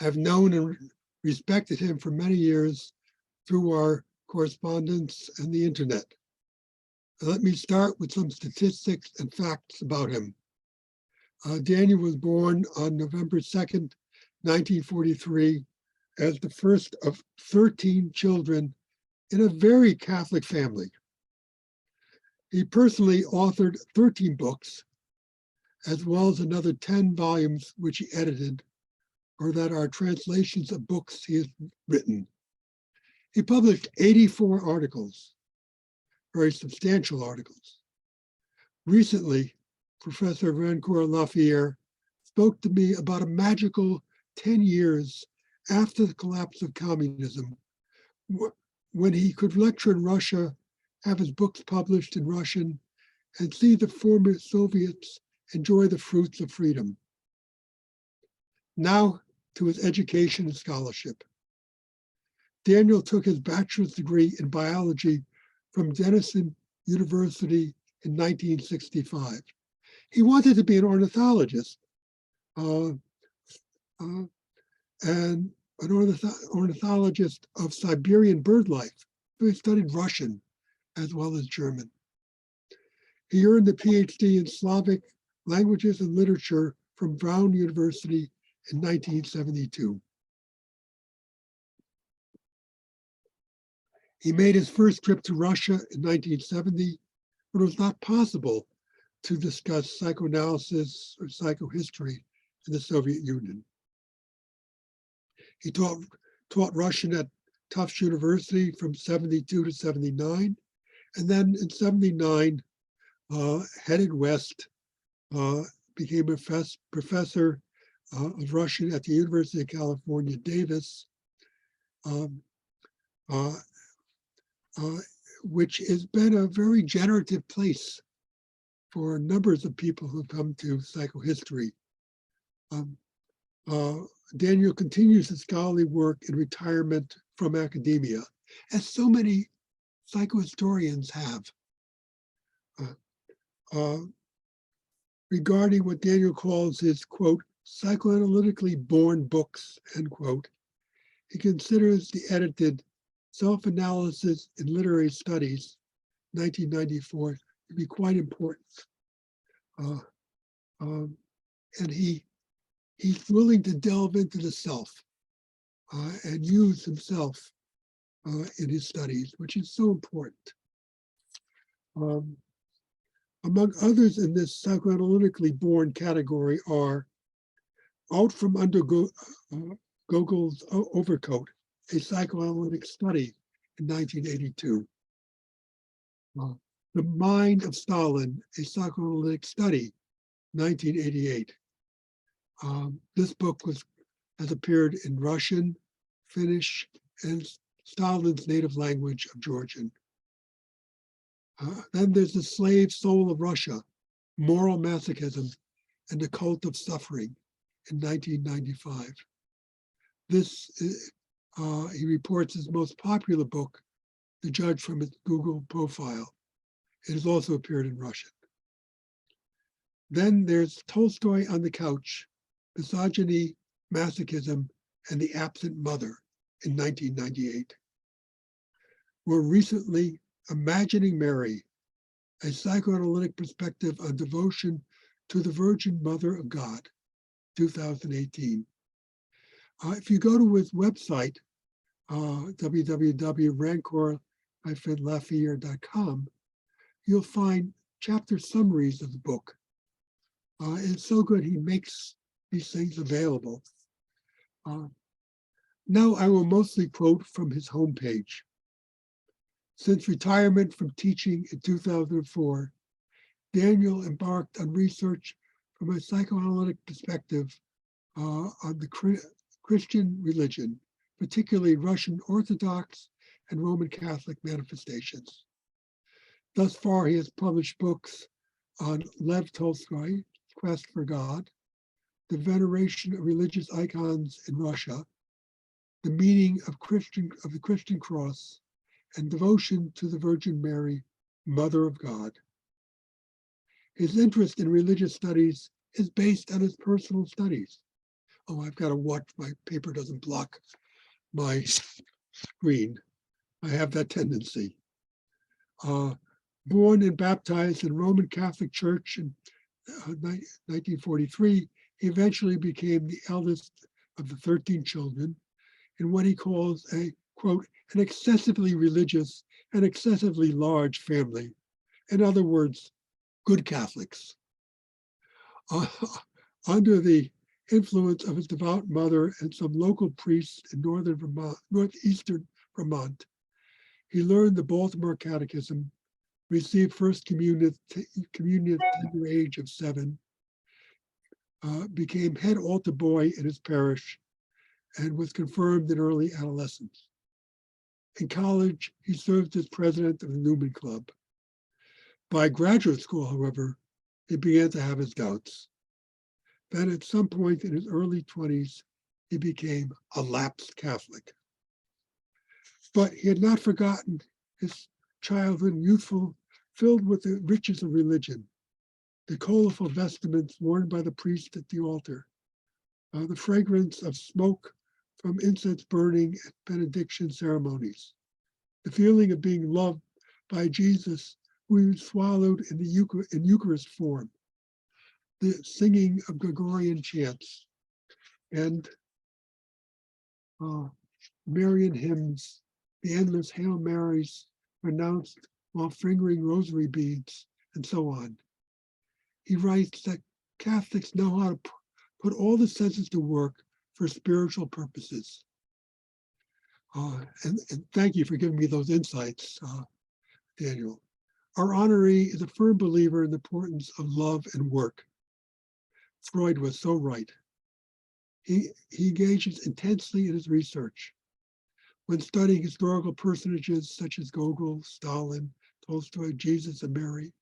I've known and respected him for many years through our correspondence and the internet. Let me start with some statistics and facts about him. Daniel was born on November 2nd, 1943, as the first of 13 children in a very Catholic family. He personally authored 13 books, as well as another 10 volumes which he edited, or that are translations of books he has written. He published 84 articles, very substantial articles. Recently, Professor Rancour-Laferriere spoke to me about a magical 10 years after the collapse of communism, when he could lecture in Russia, have his books published in Russian, and see the former Soviets enjoy the fruits of freedom. Now to his education and scholarship. Daniel took his bachelor's degree in biology from Denison University in 1965. He wanted to be an ornithologist and an ornithologist of Siberian bird life. So he studied Russian as well as German. He earned a PhD in Slavic languages and literature from Brown University in 1972. He made his first trip to Russia in 1970, but it was not possible to discuss psychoanalysis or psychohistory in the Soviet Union. He taught Russian at Tufts University from 72 to 79, and then in 79, headed west, became a professor of Russian at the University of California, Davis, which has been a very generative place for numbers of people who come to psychohistory. Daniel continues his scholarly work in retirement from academia, as so many psychohistorians have. Regarding what Daniel calls his, quote, psychoanalytically born books, end quote, he considers the edited Self-Analysis in Literary Studies, 1994, to be quite important. And he's willing to delve into the self and use himself in his studies, which is so important. Among others in this psychoanalytically born category are Out from Under Gogol's Overcoat, a psychoanalytic study in 1982. The Mind of Stalin, a psychoanalytic study, 1988. This book has appeared in Russian, Finnish, and Stalin's native language of Georgian. Then there's The Slave Soul of Russia, Moral Masochism and the Cult of Suffering in 1995. This, he reports, his most popular book, to judge from its Google profile. It has also appeared in Russian. Then there's Tolstoy on the Couch, Misogyny, Masochism, and the Absent Mother in 1998. More recently, Imagining Mary, a psychoanalytic perspective on devotion to the Virgin Mother of God, 2018. If you go to his website, www.Rancour-Laferriere.com, you'll find chapter summaries of the book. It's so good, he makes these things available. Now I will mostly quote from his homepage. Since retirement from teaching in 2004, Daniel embarked on research from a psychoanalytic perspective on the Christian religion, particularly Russian Orthodox and Roman Catholic manifestations. Thus far, he has published books on Lev Tolstoy, Quest for God, the veneration of religious icons in Russia, the meaning of the Christian cross, and devotion to the Virgin Mary, Mother of God. His interest in religious studies is based on his personal studies. Oh, I've got to watch my paper doesn't block my screen. I have that tendency. Born and baptized in Roman Catholic Church in 1943, he eventually became the eldest of the 13 children in what he calls a, quote, an excessively religious and excessively large family. In other words, good Catholics. Under the influence of his devout mother and some local priests in northeastern Vermont, he learned the Baltimore Catechism, received First Communion at the age of 7, became head altar boy in his parish, and was confirmed in early adolescence. In college, he served as president of the Newman Club. By graduate school, however, he began to have his doubts. Then at some point in his early 20s, he became a lapsed Catholic. But he had not forgotten his childhood and youthful, filled with the riches of religion, the colorful vestments worn by the priest at the altar, the fragrance of smoke from incense burning at benediction ceremonies, the feeling of being loved by Jesus, who he swallowed in Eucharist form, the singing of Gregorian chants, and Marian hymns, the endless Hail Marys pronounced while fingering rosary beads, and so on. He writes that Catholics know how to put all the senses to work for spiritual purposes. And thank you for giving me those insights, Daniel. Our honoree is a firm believer in the importance of love and work. Freud was so right. He engages intensely in his research. When studying historical personages such as Gogol, Stalin, Tolstoy, Jesus, and Mary,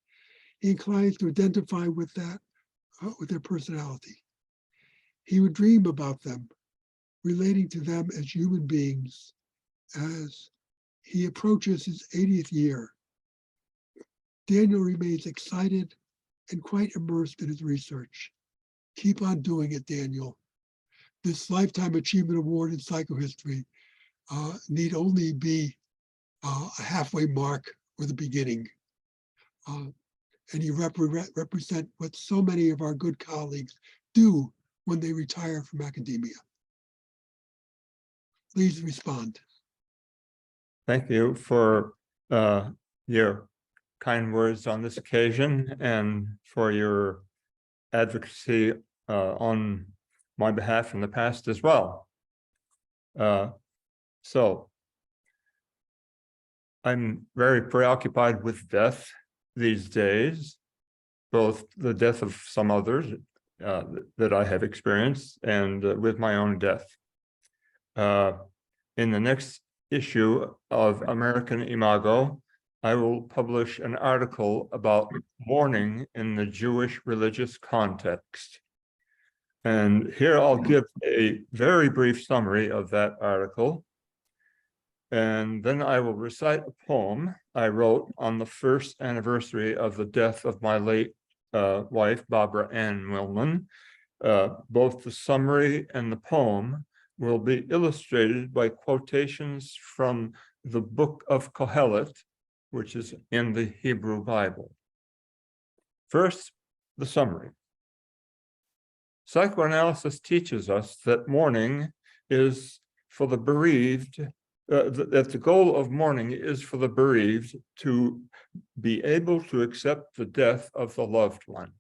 he inclines to identify with their personality. He would dream about them, relating to them as human beings, as he approaches his 80th year. Daniel remains excited and quite immersed in his research. Keep on doing it, Daniel. This Lifetime Achievement Award in psychohistory need only be a halfway mark or the beginning. And you represent what so many of our good colleagues do when they retire from academia. Please respond. Thank you for your kind words on this occasion and for your advocacy on my behalf in the past as well. So I'm very preoccupied with death these days, both the death of some others that I have experienced and with my own death. In the next issue of American Imago, I will publish an article about mourning in the Jewish religious context. And here I'll give a very brief summary of that article. And then I will recite a poem I wrote on the first anniversary of the death of my late wife, Barbara Ann Millman. Both the summary and the poem will be illustrated by quotations from the book of Kohelet, which is in the Hebrew Bible. First, the summary. Psychoanalysis teaches us that mourning is for the bereaved, that the goal of mourning is for the bereaved to be able to accept the death of the loved one.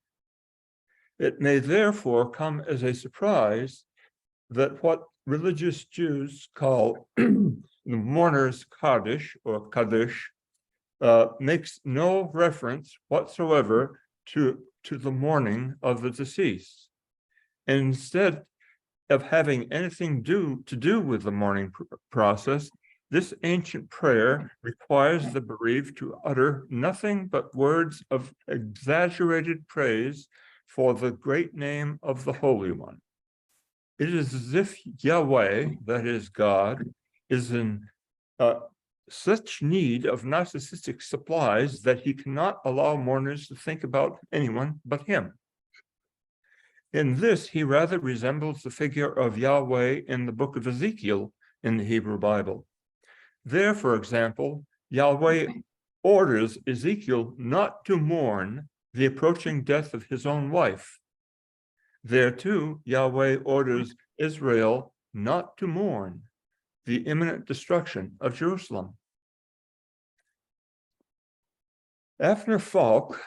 It may therefore come as a surprise that what religious Jews call the mourner's Kaddish or Kaddish makes no reference whatsoever to the mourning of the deceased. And instead of having anything to do with the mourning process, this ancient prayer requires the bereaved to utter nothing but words of exaggerated praise for the great name of the Holy One. It is as if Yahweh, that is God, is in such need of narcissistic supplies that he cannot allow mourners to think about anyone but him. In this, he rather resembles the figure of Yahweh in the book of Ezekiel in the Hebrew Bible. There, for example, Yahweh orders Ezekiel not to mourn the approaching death of his own wife. There, too, Yahweh orders Israel not to mourn the imminent destruction of Jerusalem. Afner Falk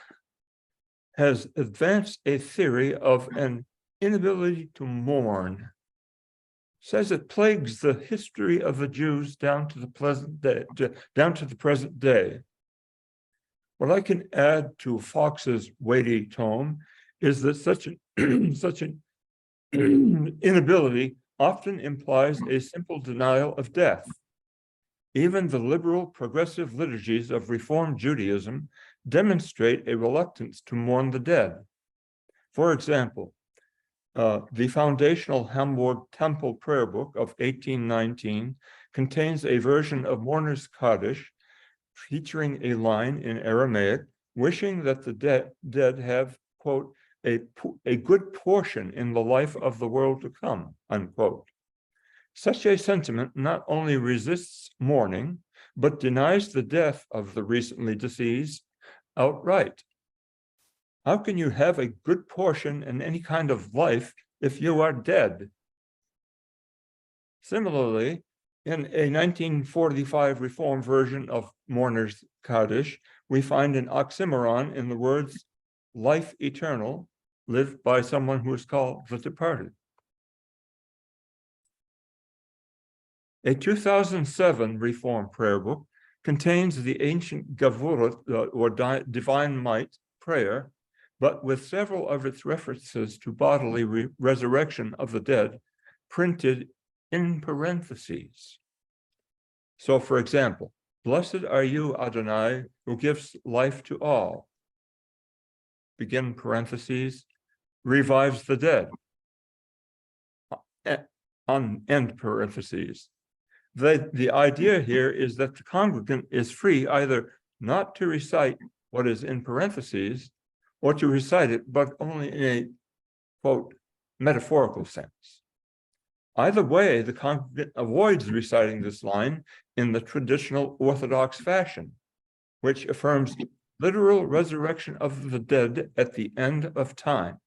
has advanced a theory of an inability to mourn, says it plagues the history of the Jews down to the present day. What I can add to Fox's weighty tome is that such an inability often implies a simple denial of death. Even the liberal progressive liturgies of Reformed Judaism demonstrate a reluctance to mourn the dead. For example, the foundational Hamburg Temple prayer book of 1819 contains a version of Mourner's Kaddish featuring a line in Aramaic wishing that the dead have, quote, a good portion in the life of the world to come, unquote. Such a sentiment not only resists mourning, but denies the death of the recently deceased outright. How can you have a good portion in any kind of life if you are dead? Similarly, in a 1945 Reform version of Mourner's Kaddish, we find an oxymoron in the words, life eternal, lived by someone who is called the departed. A 2007 Reform prayer book contains the ancient Gavurot, or divine might prayer, but with several of its references to bodily resurrection of the dead printed in parentheses. So, for example, blessed are you, Adonai, who gives life to all. Begin parentheses, revives the dead. End parentheses. The idea here is that the congregant is free either not to recite what is in parentheses or to recite it, but only in a, quote, metaphorical sense. Either way, the congregant avoids reciting this line in the traditional Orthodox fashion, which affirms literal resurrection of the dead at the end of time,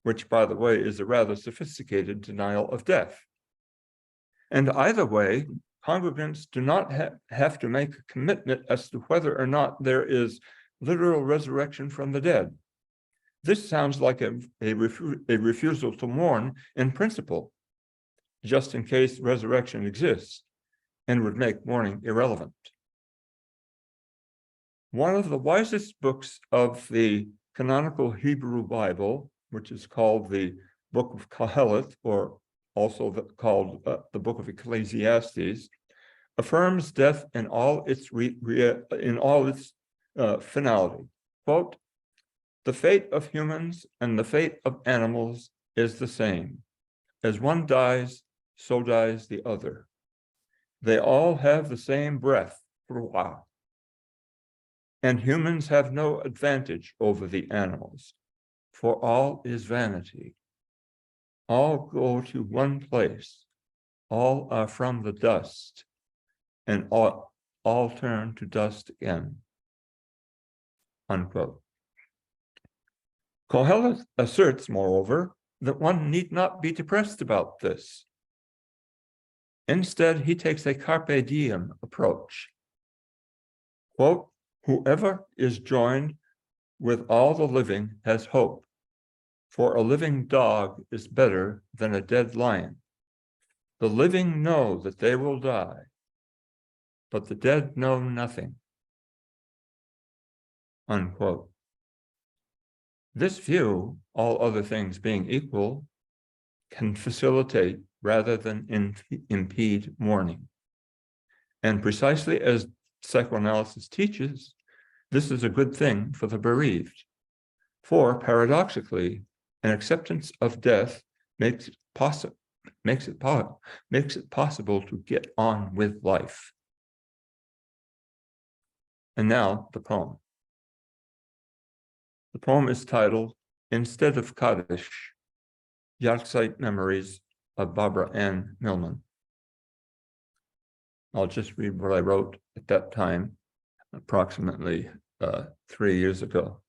which, by the way, is a rather sophisticated denial of death. And either way, congregants do not have to make a commitment as to whether or not there is literal resurrection from the dead. This sounds like a refusal to mourn in principle, just in case resurrection exists, and would make mourning irrelevant. One of the wisest books of the canonical Hebrew Bible, which is called the Book of Kohelet, or also called the Book of Ecclesiastes, affirms death in all its finality. Quote, the fate of humans and the fate of animals is the same. As one dies, so dies the other. They all have the same breath, ruah. And humans have no advantage over the animals, for all is vanity. All go to one place, all are from the dust, and all turn to dust again. Unquote. Kohelet asserts, moreover, that one need not be depressed about this. Instead, he takes a carpe diem approach. Quote, whoever is joined with all the living has hope, for a living dog is better than a dead lion. The living know that they will die, but the dead know nothing. Unquote. This view, all other things being equal, can facilitate rather than impede mourning. And precisely as psychoanalysis teaches, this is a good thing for the bereaved. For paradoxically, an acceptance of death makes it possible to get on with life. And now the poem. The poem is titled, Instead of Kaddish, Yahrzeit Memories of Barbara Ann Millman. I'll just read what I wrote at that time, approximately 3 years ago.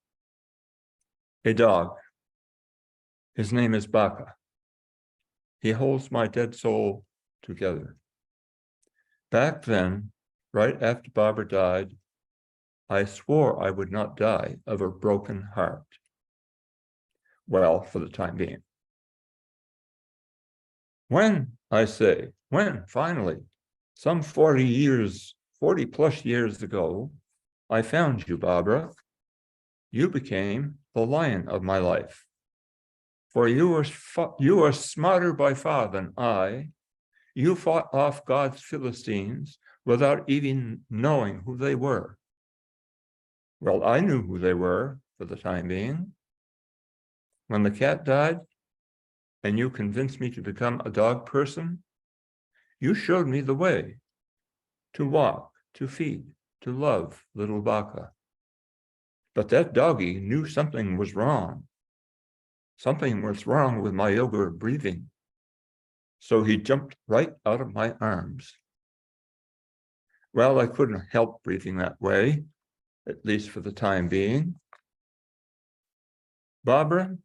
A dog. His name is Baka. He holds my dead soul together. Back then, right after Barbara died, I swore I would not die of a broken heart. Well, for the time being. When, I say, when finally, some 40 plus years ago, I found you, Barbara, you became the lion of my life. For you are smarter by far than I. You fought off God's Philistines without even knowing who they were. Well, I knew who they were for the time being. When the cat died, and you convinced me to become a dog person, you showed me the way to walk, to feed, to love little Baka. But that doggy knew something was wrong. Something was wrong with my yoga breathing. So he jumped right out of my arms. Well, I couldn't help breathing that way, at least for the time being. Barbara,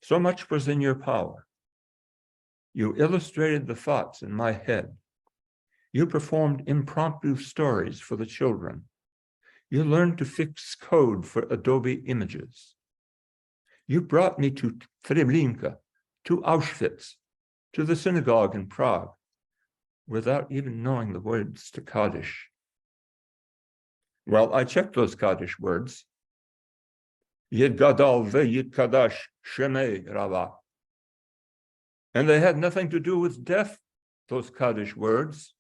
so much was in your power. You illustrated the thoughts in my head. You performed impromptu stories for the children. You learned to fix code for Adobe images. You brought me to Treblinka, to Auschwitz, to the synagogue in Prague, without even knowing the words to Kaddish. Well, I checked those Kaddish words. Yid Gadol ve'Yid Kadash Shemei Rava. And they had nothing to do with death, those Kaddish words,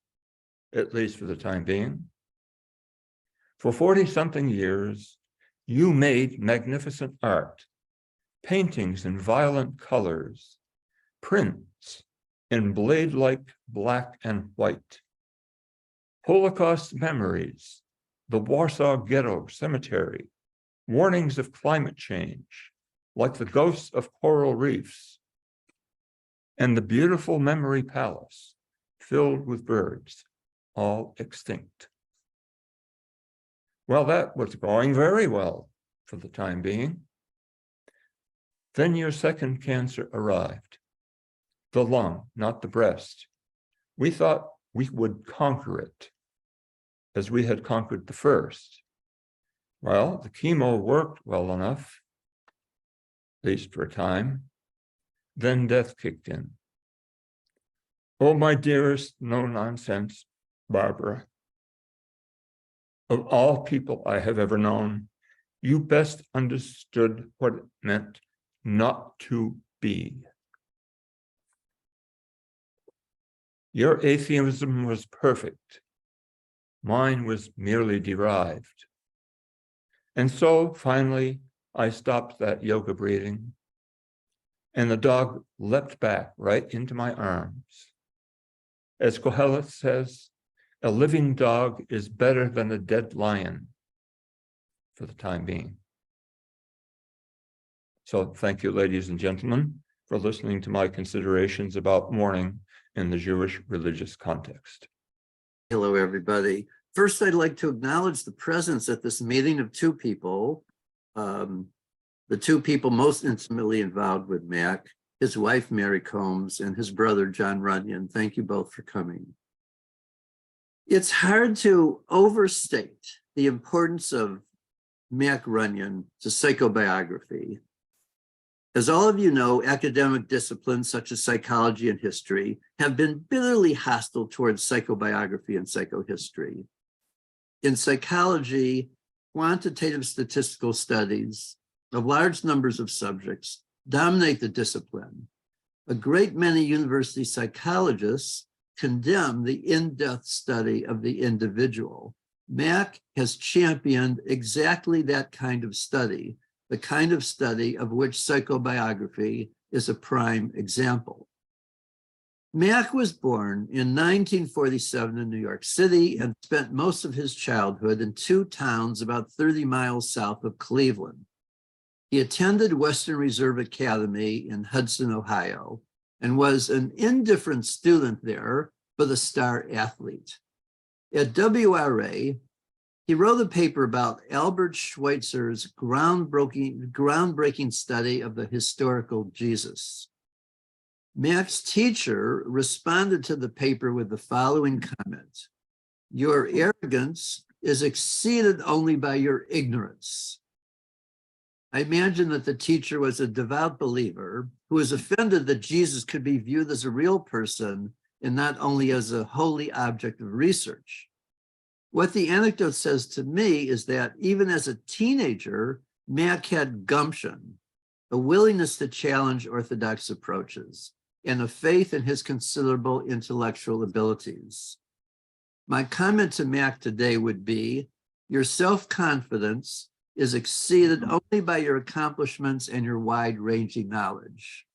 at least for the time being. For 40-something years, you made magnificent art, paintings in violent colors, prints in blade-like black and white, Holocaust memories, the Warsaw Ghetto Cemetery, warnings of climate change, like the ghosts of coral reefs, and the beautiful memory palace filled with birds, all extinct. Well, that was going very well for the time being. Then your second cancer arrived, the lung, not the breast. We thought we would conquer it, as we had conquered the first. Well, the chemo worked well enough, at least for a time. Then death kicked in. Oh, my dearest, no nonsense, Barbara. Of all people I have ever known, you best understood what it meant not to be. Your atheism was perfect. Mine was merely derived. And so finally, I stopped that yoga breathing, and the dog leapt back right into my arms. As Kohelet says, a living dog is better than a dead lion for the time being. So thank you, ladies and gentlemen, for listening to my considerations about mourning in the Jewish religious context. Hello, everybody. First, I'd like to acknowledge the presence at this meeting of two people, the two people most intimately involved with Mac, his wife, Mary Combs, and his brother, John Runyan. Thank you both for coming. It's hard to overstate the importance of Mac Runyan to psychobiography. As all of you know, academic disciplines such as psychology and history have been bitterly hostile towards psychobiography and psychohistory. In psychology, quantitative statistical studies of large numbers of subjects dominate the discipline. A great many university psychologists condemn the in-depth study of the individual. Mac has championed exactly that kind of study, the kind of study of which psychobiography is a prime example. Mac was born in 1947 in New York City and spent most of his childhood in two towns about 30 miles south of Cleveland. He attended Western Reserve Academy in Hudson, Ohio, and was an indifferent student there, but a star athlete. At WRA, he wrote a paper about Albert Schweitzer's groundbreaking study of the historical Jesus. Mac's teacher responded to the paper with the following comment: "Your arrogance is exceeded only by your ignorance." I imagine that the teacher was a devout believer who was offended that Jesus could be viewed as a real person and not only as a holy object of research. What the anecdote says to me is that even as a teenager, Mac had gumption, a willingness to challenge orthodox approaches, and a faith in his considerable intellectual abilities. My comment to Mac today would be, your self-confidence is exceeded only by your accomplishments and your wide-ranging knowledge.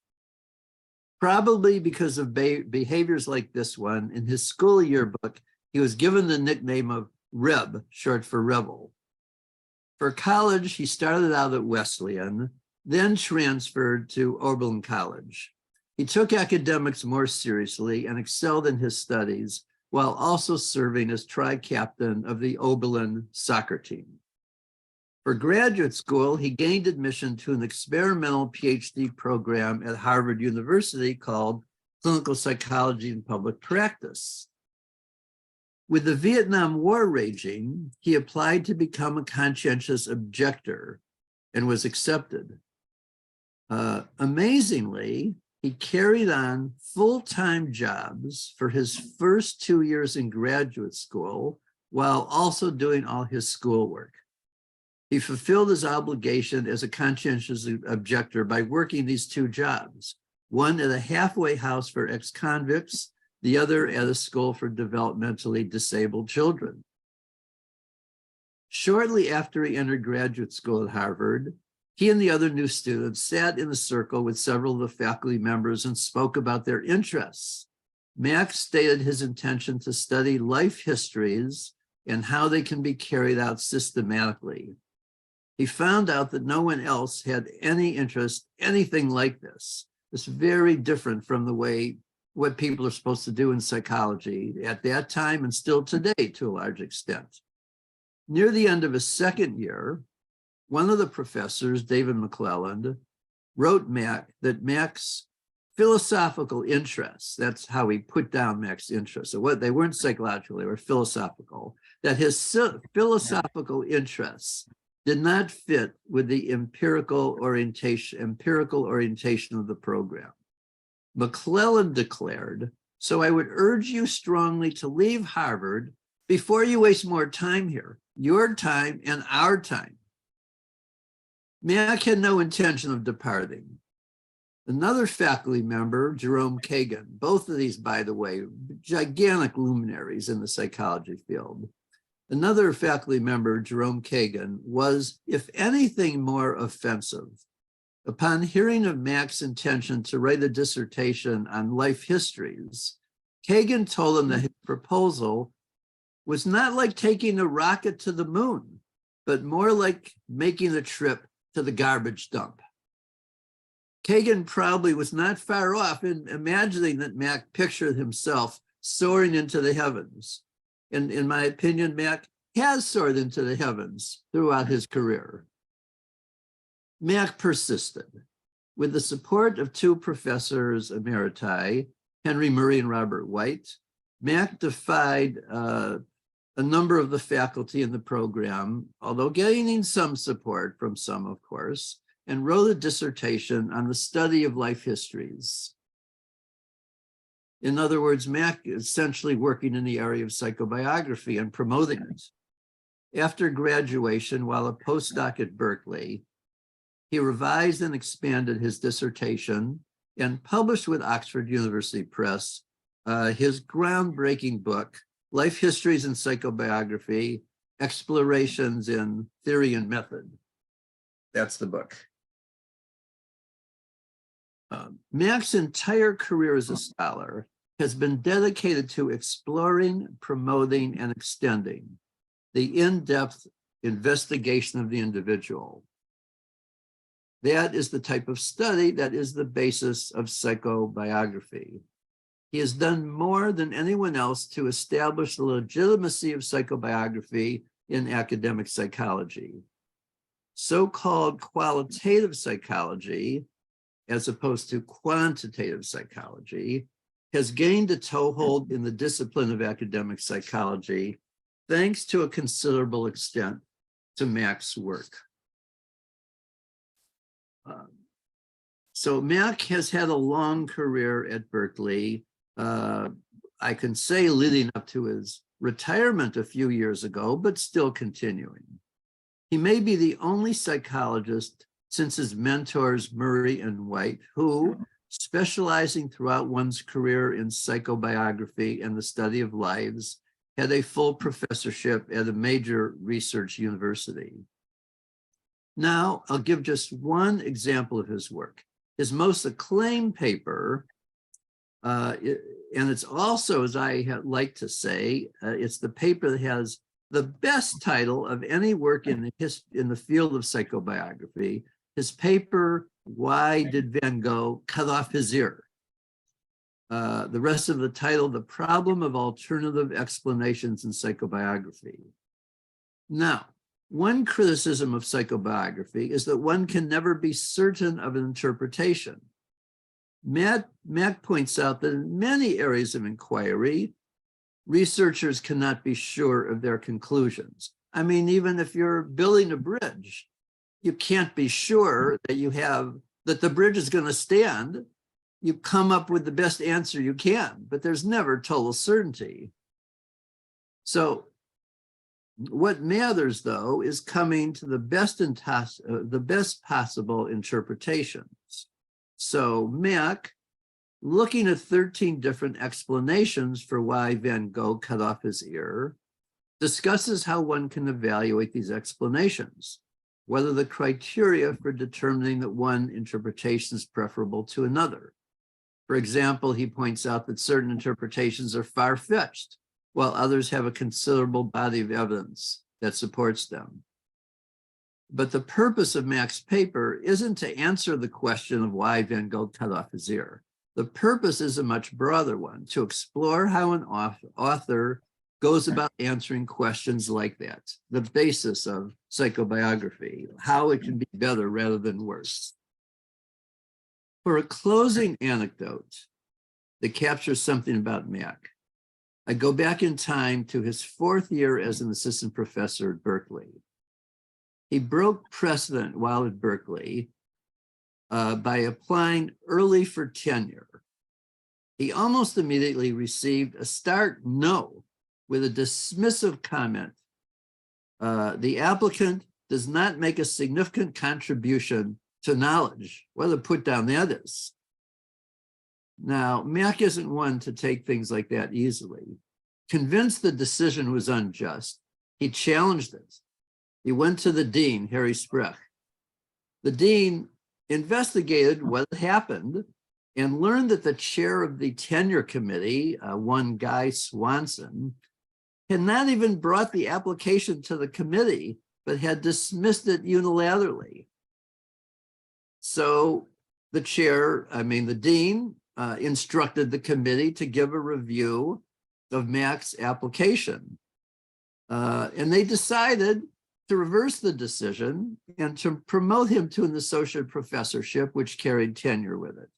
Probably because of behaviors like this one, in his school yearbook, he was given the nickname of Reb, short for rebel. For college, he started out at Wesleyan, then transferred to Oberlin College. He took academics more seriously and excelled in his studies, while also serving as tri-captain of the Oberlin soccer team. For graduate school, he gained admission to an experimental PhD program at Harvard University called Clinical Psychology and Public Practice. With the Vietnam War raging, he applied to become a conscientious objector and was accepted. Amazingly, he carried on full-time jobs for his first 2 years in graduate school while also doing all his schoolwork. He fulfilled his obligation as a conscientious objector by working these 2 jobs, one at a halfway house for ex-convicts, the other at a school for developmentally disabled children. Shortly after he entered graduate school at Harvard, he and the other new students sat in a circle with several of the faculty members and spoke about their interests. Max stated his intention to study life histories and how they can be carried out systematically. He found out that no one else had any interest, anything like this. It's very different from the way what people are supposed to do in psychology at that time and still today to a large extent. Near the end of his second year, one of the professors, David McClelland, wrote that Mac's philosophical interests, that's how he put down Mac's interests, so what they weren't psychological, they were philosophical, that his philosophical interests did not fit with the empirical orientation of the program. McClelland declared, "So I would urge you strongly to leave Harvard before you waste more time here, your time and our time." Mac had no intention of departing. Another faculty member, Jerome Kagan, both of these, by the way, gigantic luminaries in the psychology field. Another faculty member, Jerome Kagan, was, if anything, more offensive. Upon hearing of Mac's intention to write a dissertation on life histories, Kagan told him that his proposal was not like taking a rocket to the moon, but more like making a trip to the garbage dump. Kagan probably was not far off in imagining that Mac pictured himself soaring into the heavens. And in my opinion, Mac has soared into the heavens throughout his career. Mac persisted. With the support of 2 professors emeriti, Henry Murray and Robert White, Mac defied a number of the faculty in the program, although gaining some support from some, of course, and wrote a dissertation on the study of life histories. In other words, Mac essentially working in the area of psychobiography and promoting it. After graduation, while a postdoc at Berkeley, he revised and expanded his dissertation and published with Oxford University Press his groundbreaking book, Life Histories and Psychobiography, Explorations in Theory and Method. That's the book. Mac's entire career as a scholar has been dedicated to exploring, promoting, and extending the in-depth investigation of the individual. That is the type of study that is the basis of psychobiography. He has done more than anyone else to establish the legitimacy of psychobiography in academic psychology. So-called qualitative psychology, as opposed to quantitative psychology, has gained a toehold in the discipline of academic psychology, thanks to a considerable extent to Mac's work. So Mac has had a long career at Berkeley. I can say leading up to his retirement a few years ago, but still continuing. He may be the only psychologist since his mentors Murray and White, who, specializing throughout one's career in psychobiography and the study of lives, had a full professorship at a major research university. Now, I'll give just one example of his work. His most acclaimed paper, and it's also, as I like to say, it's the paper that has the best title of any work in the field of psychobiography. His paper, Why Did Van Gogh Cut Off His Ear? The rest of the title, The Problem of Alternative Explanations in Psychobiography. Now, one criticism of psychobiography is that one can never be certain of an interpretation. Mack points out that in many areas of inquiry, researchers cannot be sure of their conclusions. I mean, even if you're building a bridge, you can't be sure that the bridge is going to stand. You come up with the best answer you can, but there's never total certainty. So what matters, though, is coming to the best possible interpretations. So Mack, looking at 13 different explanations for why Van Gogh cut off his ear, discusses how one can evaluate these explanations, whether the criteria for determining that one interpretation is preferable to another. For example, he points out that certain interpretations are far-fetched, while others have a considerable body of evidence that supports them. But the purpose of Mack's paper isn't to answer the question of why Van Gogh cut off his ear. The purpose is a much broader one, to explore how an author goes about answering questions like that, the basis of psychobiography, how it can be better rather than worse. For a closing anecdote that captures something about Mack, I go back in time to his 4th year as an assistant professor at Berkeley. He broke precedent while at Berkeley by applying early for tenure. He almost immediately received a stark no with a dismissive comment. The applicant does not make a significant contribution to knowledge. What a put down that is. Now, Mack isn't one to take things like that easily. Convinced the decision was unjust, he challenged it. He went to the dean, Harry Sprech. The dean investigated what happened and learned that the chair of the tenure committee, one Guy Swanson, had not even brought the application to the committee, but had dismissed it unilaterally. So the dean instructed the committee to give a review of Mack's application. And they decided to reverse the decision and to promote him to an associate professorship, which carried tenure with it.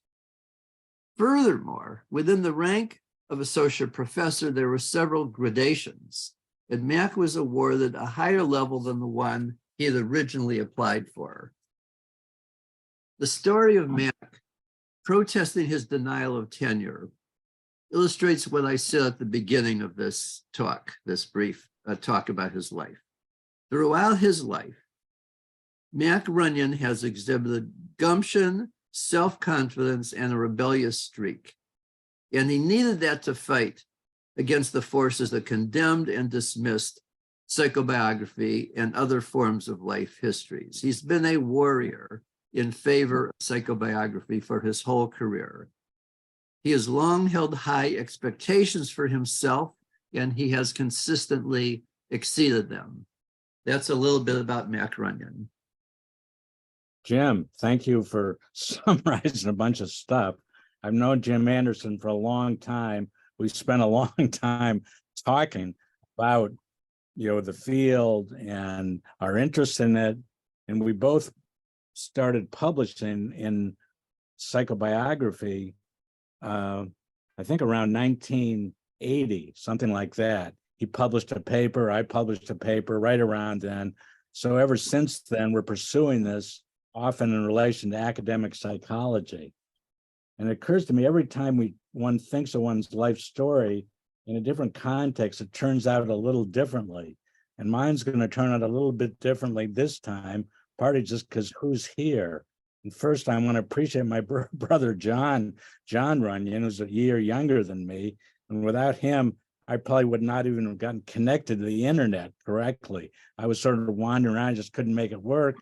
Furthermore, within the rank of associate professor, there were several gradations, and Mack was awarded a higher level than the one he had originally applied for. The story of Mack protesting his denial of tenure illustrates what I said at the beginning of this talk, this brief talk about his life. Throughout his life, Mack Runyan has exhibited gumption, self-confidence, and a rebellious streak. And he needed that to fight against the forces that condemned and dismissed psychobiography and other forms of life histories. He's been a warrior in favor of psychobiography for his whole career. He has long held high expectations for himself, and he has consistently exceeded them. That's a little bit about Mack Runyan. Jim, thank you for summarizing a bunch of stuff. I've known Jim Anderson for a long time. We spent a long time talking about, the field and our interest in it. And we both started publishing in psychobiography, I think around 1980, something like that. He published a paper, I published a paper right around then. So ever since then, we're pursuing this often in relation to academic psychology. And it occurs to me every time one thinks of one's life story in a different context, it turns out a little differently. And mine's going to turn out a little bit differently this time, partly just because who's here. And first, I want to appreciate my brother, John Runyan, who's a year younger than me. And without him, I probably would not even have gotten connected to the internet correctly. I was sort of wandering around, just couldn't make it work.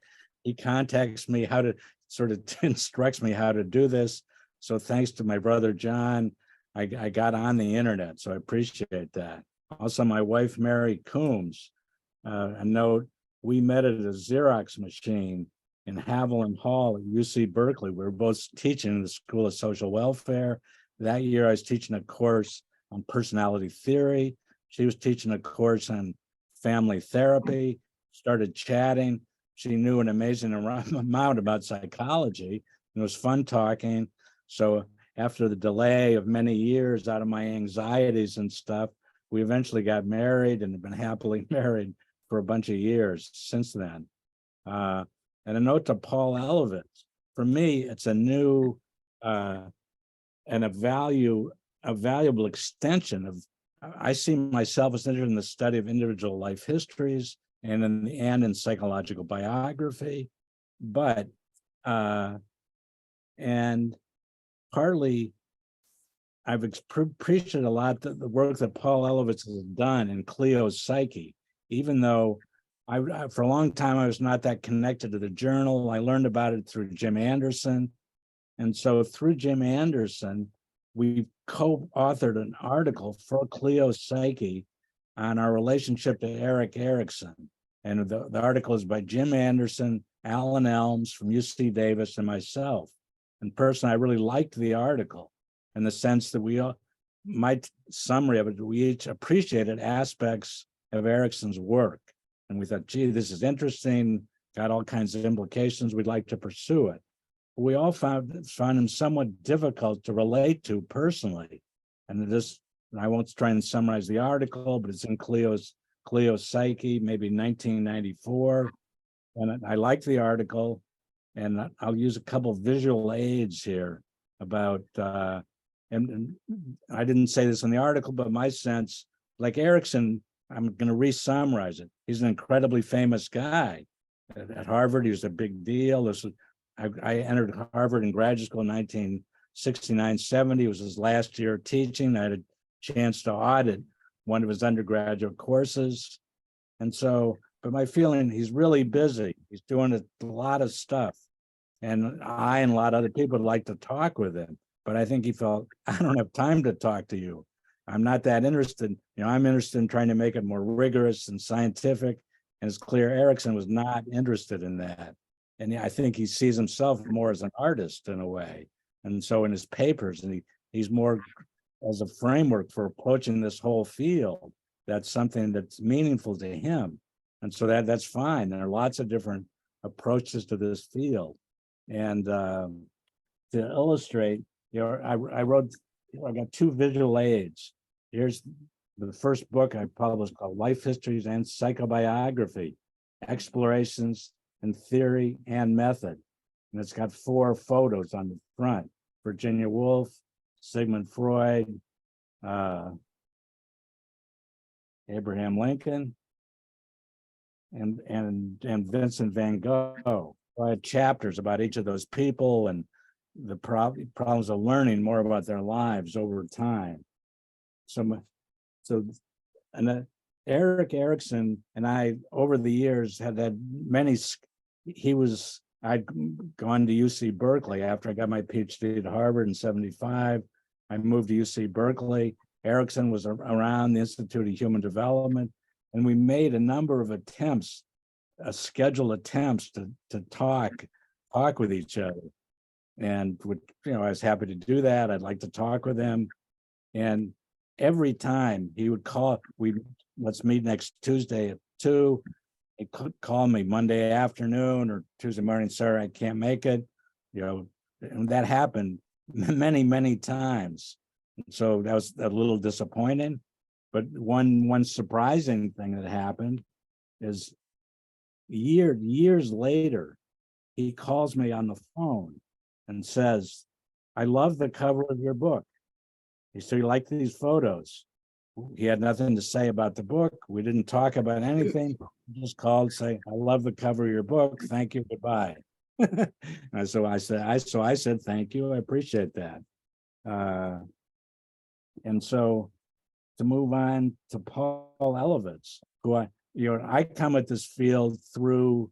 he contacts me how to sort of instructs me how to do this. So thanks to my brother John, I got on the internet. So I appreciate that. Also, my wife Mary Coombs, a note. We met at a Xerox machine in Haviland Hall at UC Berkeley. We were both teaching in the School of Social Welfare. That year, I was teaching a course on personality theory. She was teaching a course on family therapy. Started chatting. She knew an amazing amount about psychology. It was fun talking. So after the delay of many years out of my anxieties and stuff, we eventually got married and have been happily married for a bunch of years since then. And a note to Paul Elovitz. For me, it's a new and a valuable extension of, I see myself as interested in the study of individual life histories and in psychological biography, but and partly I've appreciated a lot the work that Paul Elovitz has done in Cleo's psyche, even though I for a long time I was not that connected to the journal. I learned about it through Jim Anderson. And so through Jim Anderson, we co-authored an article for Cleo's psyche on our relationship to Erik Erikson. And the article is by Jim Anderson, Alan Elms from UC Davis, and myself. And personally, I really liked the article in the sense that my summary of it, we each appreciated aspects of Erikson's work. And we thought, gee, this is interesting, got all kinds of implications, we'd like to pursue it. We all found him somewhat difficult to relate to personally. And I won't try and summarize the article, but it's in Cleo's Psyche, maybe 1994. And I like the article, and I'll use a couple visual aids here about, and I didn't say this in the article, but my sense, like Erikson, I'm going to re-summarize it. He's an incredibly famous guy. At Harvard, he was a big deal. I entered Harvard in graduate school in 1969-70. It was his last year teaching. I had a chance to audit one of his undergraduate courses. And so, but my feeling, he's really busy. He's doing a lot of stuff. And I and a lot of other people would like to talk with him. But I think he felt, I don't have time to talk to you. I'm not that interested. I'm interested in trying to make it more rigorous and scientific. And it's clear Erikson was not interested in that. And I think he sees himself more as an artist in a way. And so in his papers, and he's more as a framework for approaching this whole field, that's something that's meaningful to him. And so that's fine. There are lots of different approaches to this field. And to illustrate, I got two visual aids. Here's the first book I published called Life Histories and Psychobiography, Explorations in Theory and Method. And it's got 4 photos on the front: Virginia Woolf, Sigmund Freud, Abraham Lincoln, and Vincent van Gogh. I had chapters about each of those people and the problems of learning more about their lives over time. And Erik Erikson and I, over the years, had many. I'd gone to UC Berkeley after I got my PhD at Harvard in '75. I moved to UC Berkeley. Erikson was around the Institute of Human Development, and we made a number of attempts, scheduled attempts to talk with each other. And I was happy to do that. I'd like to talk with him. And every time he would call, let's meet next Tuesday at 2. He could call me Monday afternoon or Tuesday morning, sir, I can't make it. And that happened many, many times. So that was a little disappointing. But one surprising thing that happened is years later, he calls me on the phone and says, I love the cover of your book. He said, you like these photos? He had nothing to say about the book. We didn't talk about anything. He just called, say, I love the cover of your book. Thank you. Goodbye. And so I said, thank you. I appreciate that. And so to move on to Paul Elovitz, who I come at this field through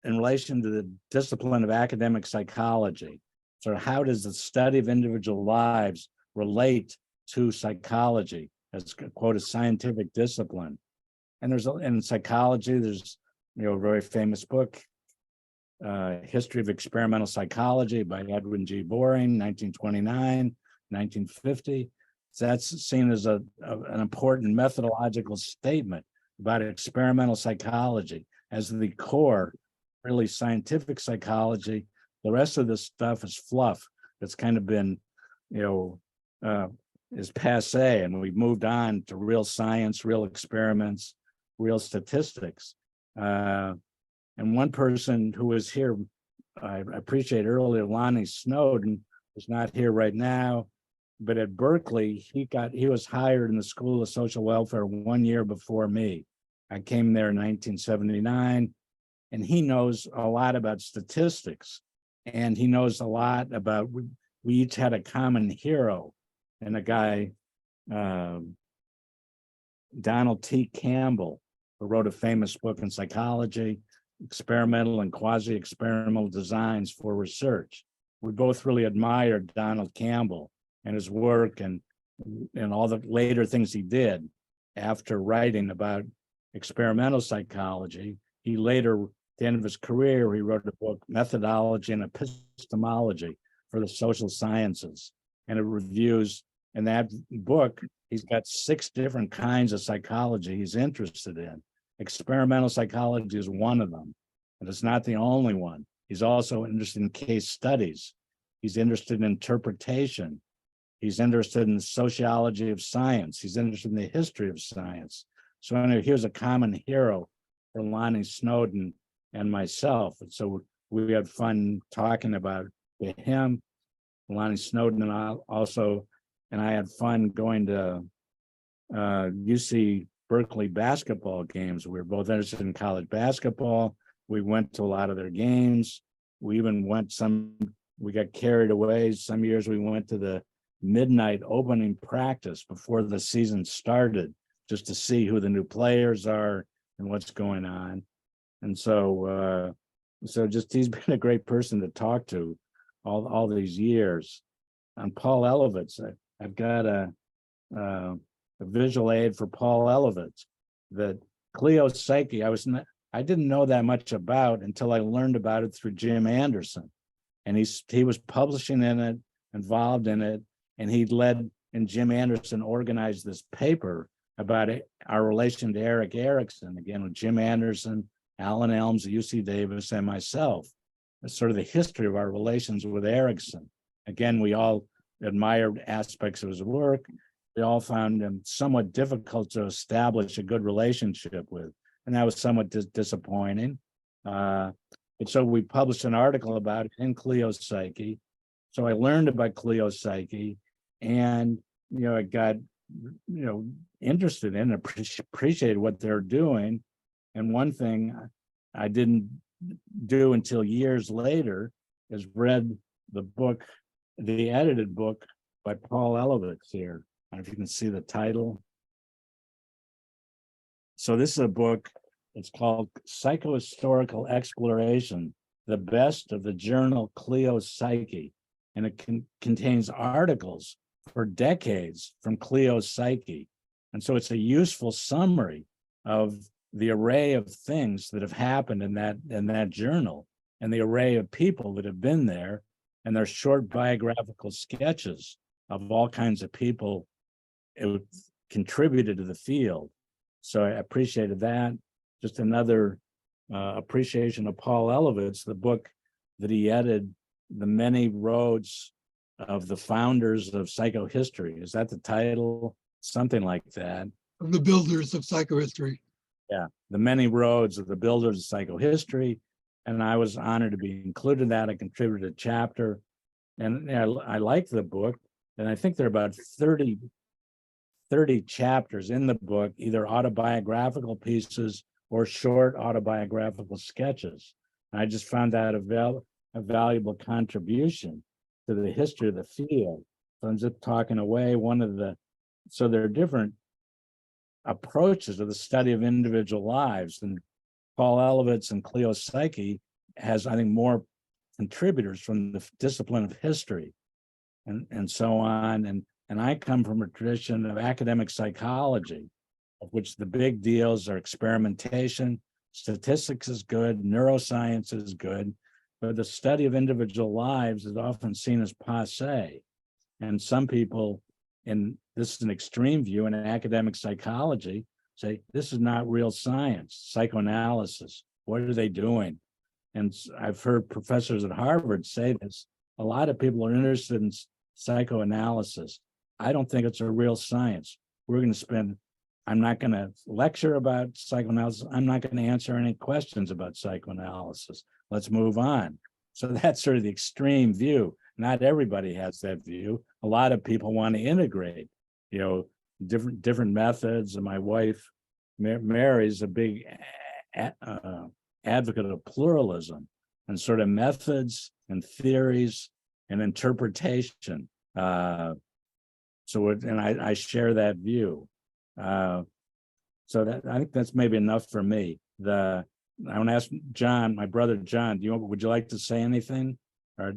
in relation to the discipline of academic psychology. So how does the study of individual lives relate to psychology as quote a scientific discipline? And in psychology, there's a very famous book, History of Experimental Psychology by Edwin G. Boring, 1929, 1950. So that's seen as an important methodological statement about experimental psychology as the core, really scientific psychology. The rest of this stuff is fluff. It's kind of been, is passe, and we've moved on to real science, real experiments, real statistics. And one person who was here, I appreciate earlier, Lonnie Snowden, who's not here right now, but at Berkeley, he was hired in the School of Social Welfare 1 year before me. I came there in 1979, and he knows a lot about statistics, and he knows a lot about, we each had a common hero, and a guy, Donald T. Campbell, who wrote a famous book in psychology, Experimental and Quasi-Experimental Designs for Research. We both really admired Donald Campbell and his work and all the later things he did after writing about experimental psychology. He later, at the end of his career, he wrote a book, Methodology and Epistemology for the Social Sciences. And it reviews, in that book, he's got 6 different kinds of psychology he's interested in. Experimental psychology is one of them, and it's not the only one. He's also interested in case studies. He's interested in interpretation. He's interested in the sociology of science. He's interested in the history of science. So anyway, here's a common hero for Lonnie Snowden and myself. And so we had fun talking about him, Lonnie Snowden, and I had fun going to UC Berkeley basketball games. We were both interested in college basketball. We went to a lot of their games. We even we got carried away. Some years we went to the midnight opening practice before the season started, just to see who the new players are and what's going on. And so just he's been a great person to talk to all these years. On Paul Elovitz, I've got a visual aid for Paul Elovitz, that Cleo's Psyche. I didn't know that much about until I learned about it through Jim Anderson, and he was publishing in it, involved in it, and and Jim Anderson organized this paper about our relation to Erik Erikson, again with Jim Anderson, Alan Elms at UC Davis, and myself. It's sort of the history of our relations with Erikson. Again, we all admired aspects of his work. We all found him somewhat difficult to establish a good relationship with, and that was somewhat disappointing. And so we published an article about it in Cleo's Psyche. So I learned about Cleo's Psyche, and I got interested in, appreciated what they're doing. And one thing I didn't do until years later is read the edited book by Paul Elovitz here. I don't know if you can see the title. So this is a book, it's called Psychohistorical Exploration, the Best of the Journal Cleo's Psyche. And it contains articles for decades from Cleo's Psyche. And so it's a useful summary of the array of things that have happened in that journal, and the array of people that have been there, and their short biographical sketches of all kinds of people who contributed to the field. So I appreciated that. Just another appreciation of Paul Elovitz, the book that he edited, The Many Roads of the Founders of Psychohistory. Is that the title? Something like that. Of the builders of psychohistory. Yeah, The Many Roads of the Builders of Psychohistory. And I was honored to be included in that. I contributed a chapter, and I like the book. And I think there are about 30 chapters in the book, either autobiographical pieces or short autobiographical sketches. And I just found that a valuable contribution to the history of the field. So I'm just talking away so there are different approaches to the study of individual lives, and Paul Elovitz and Cleo's Psyche has, I think, more contributors from the discipline of history and so on. And I come from a tradition of academic psychology, of which the big deals are experimentation, statistics is good, neuroscience is good, but the study of individual lives is often seen as passé. And some people, and this is an extreme view in academic psychology, say this is not real science, psychoanalysis. What are they doing? And I've heard professors at Harvard say this. A lot of people are interested in psychoanalysis. I don't think it's a real science. I'm not going to lecture about psychoanalysis. I'm not going to answer any questions about psychoanalysis. Let's move on. So that's sort of the extreme view. Not everybody has that view. A lot of people want to integrate, different methods. And my wife, Mary's a big advocate of pluralism and sort of methods and theories and interpretation. I share that view. So that I think that's maybe enough for me. I want to ask John, my brother John, would you like to say anything? Or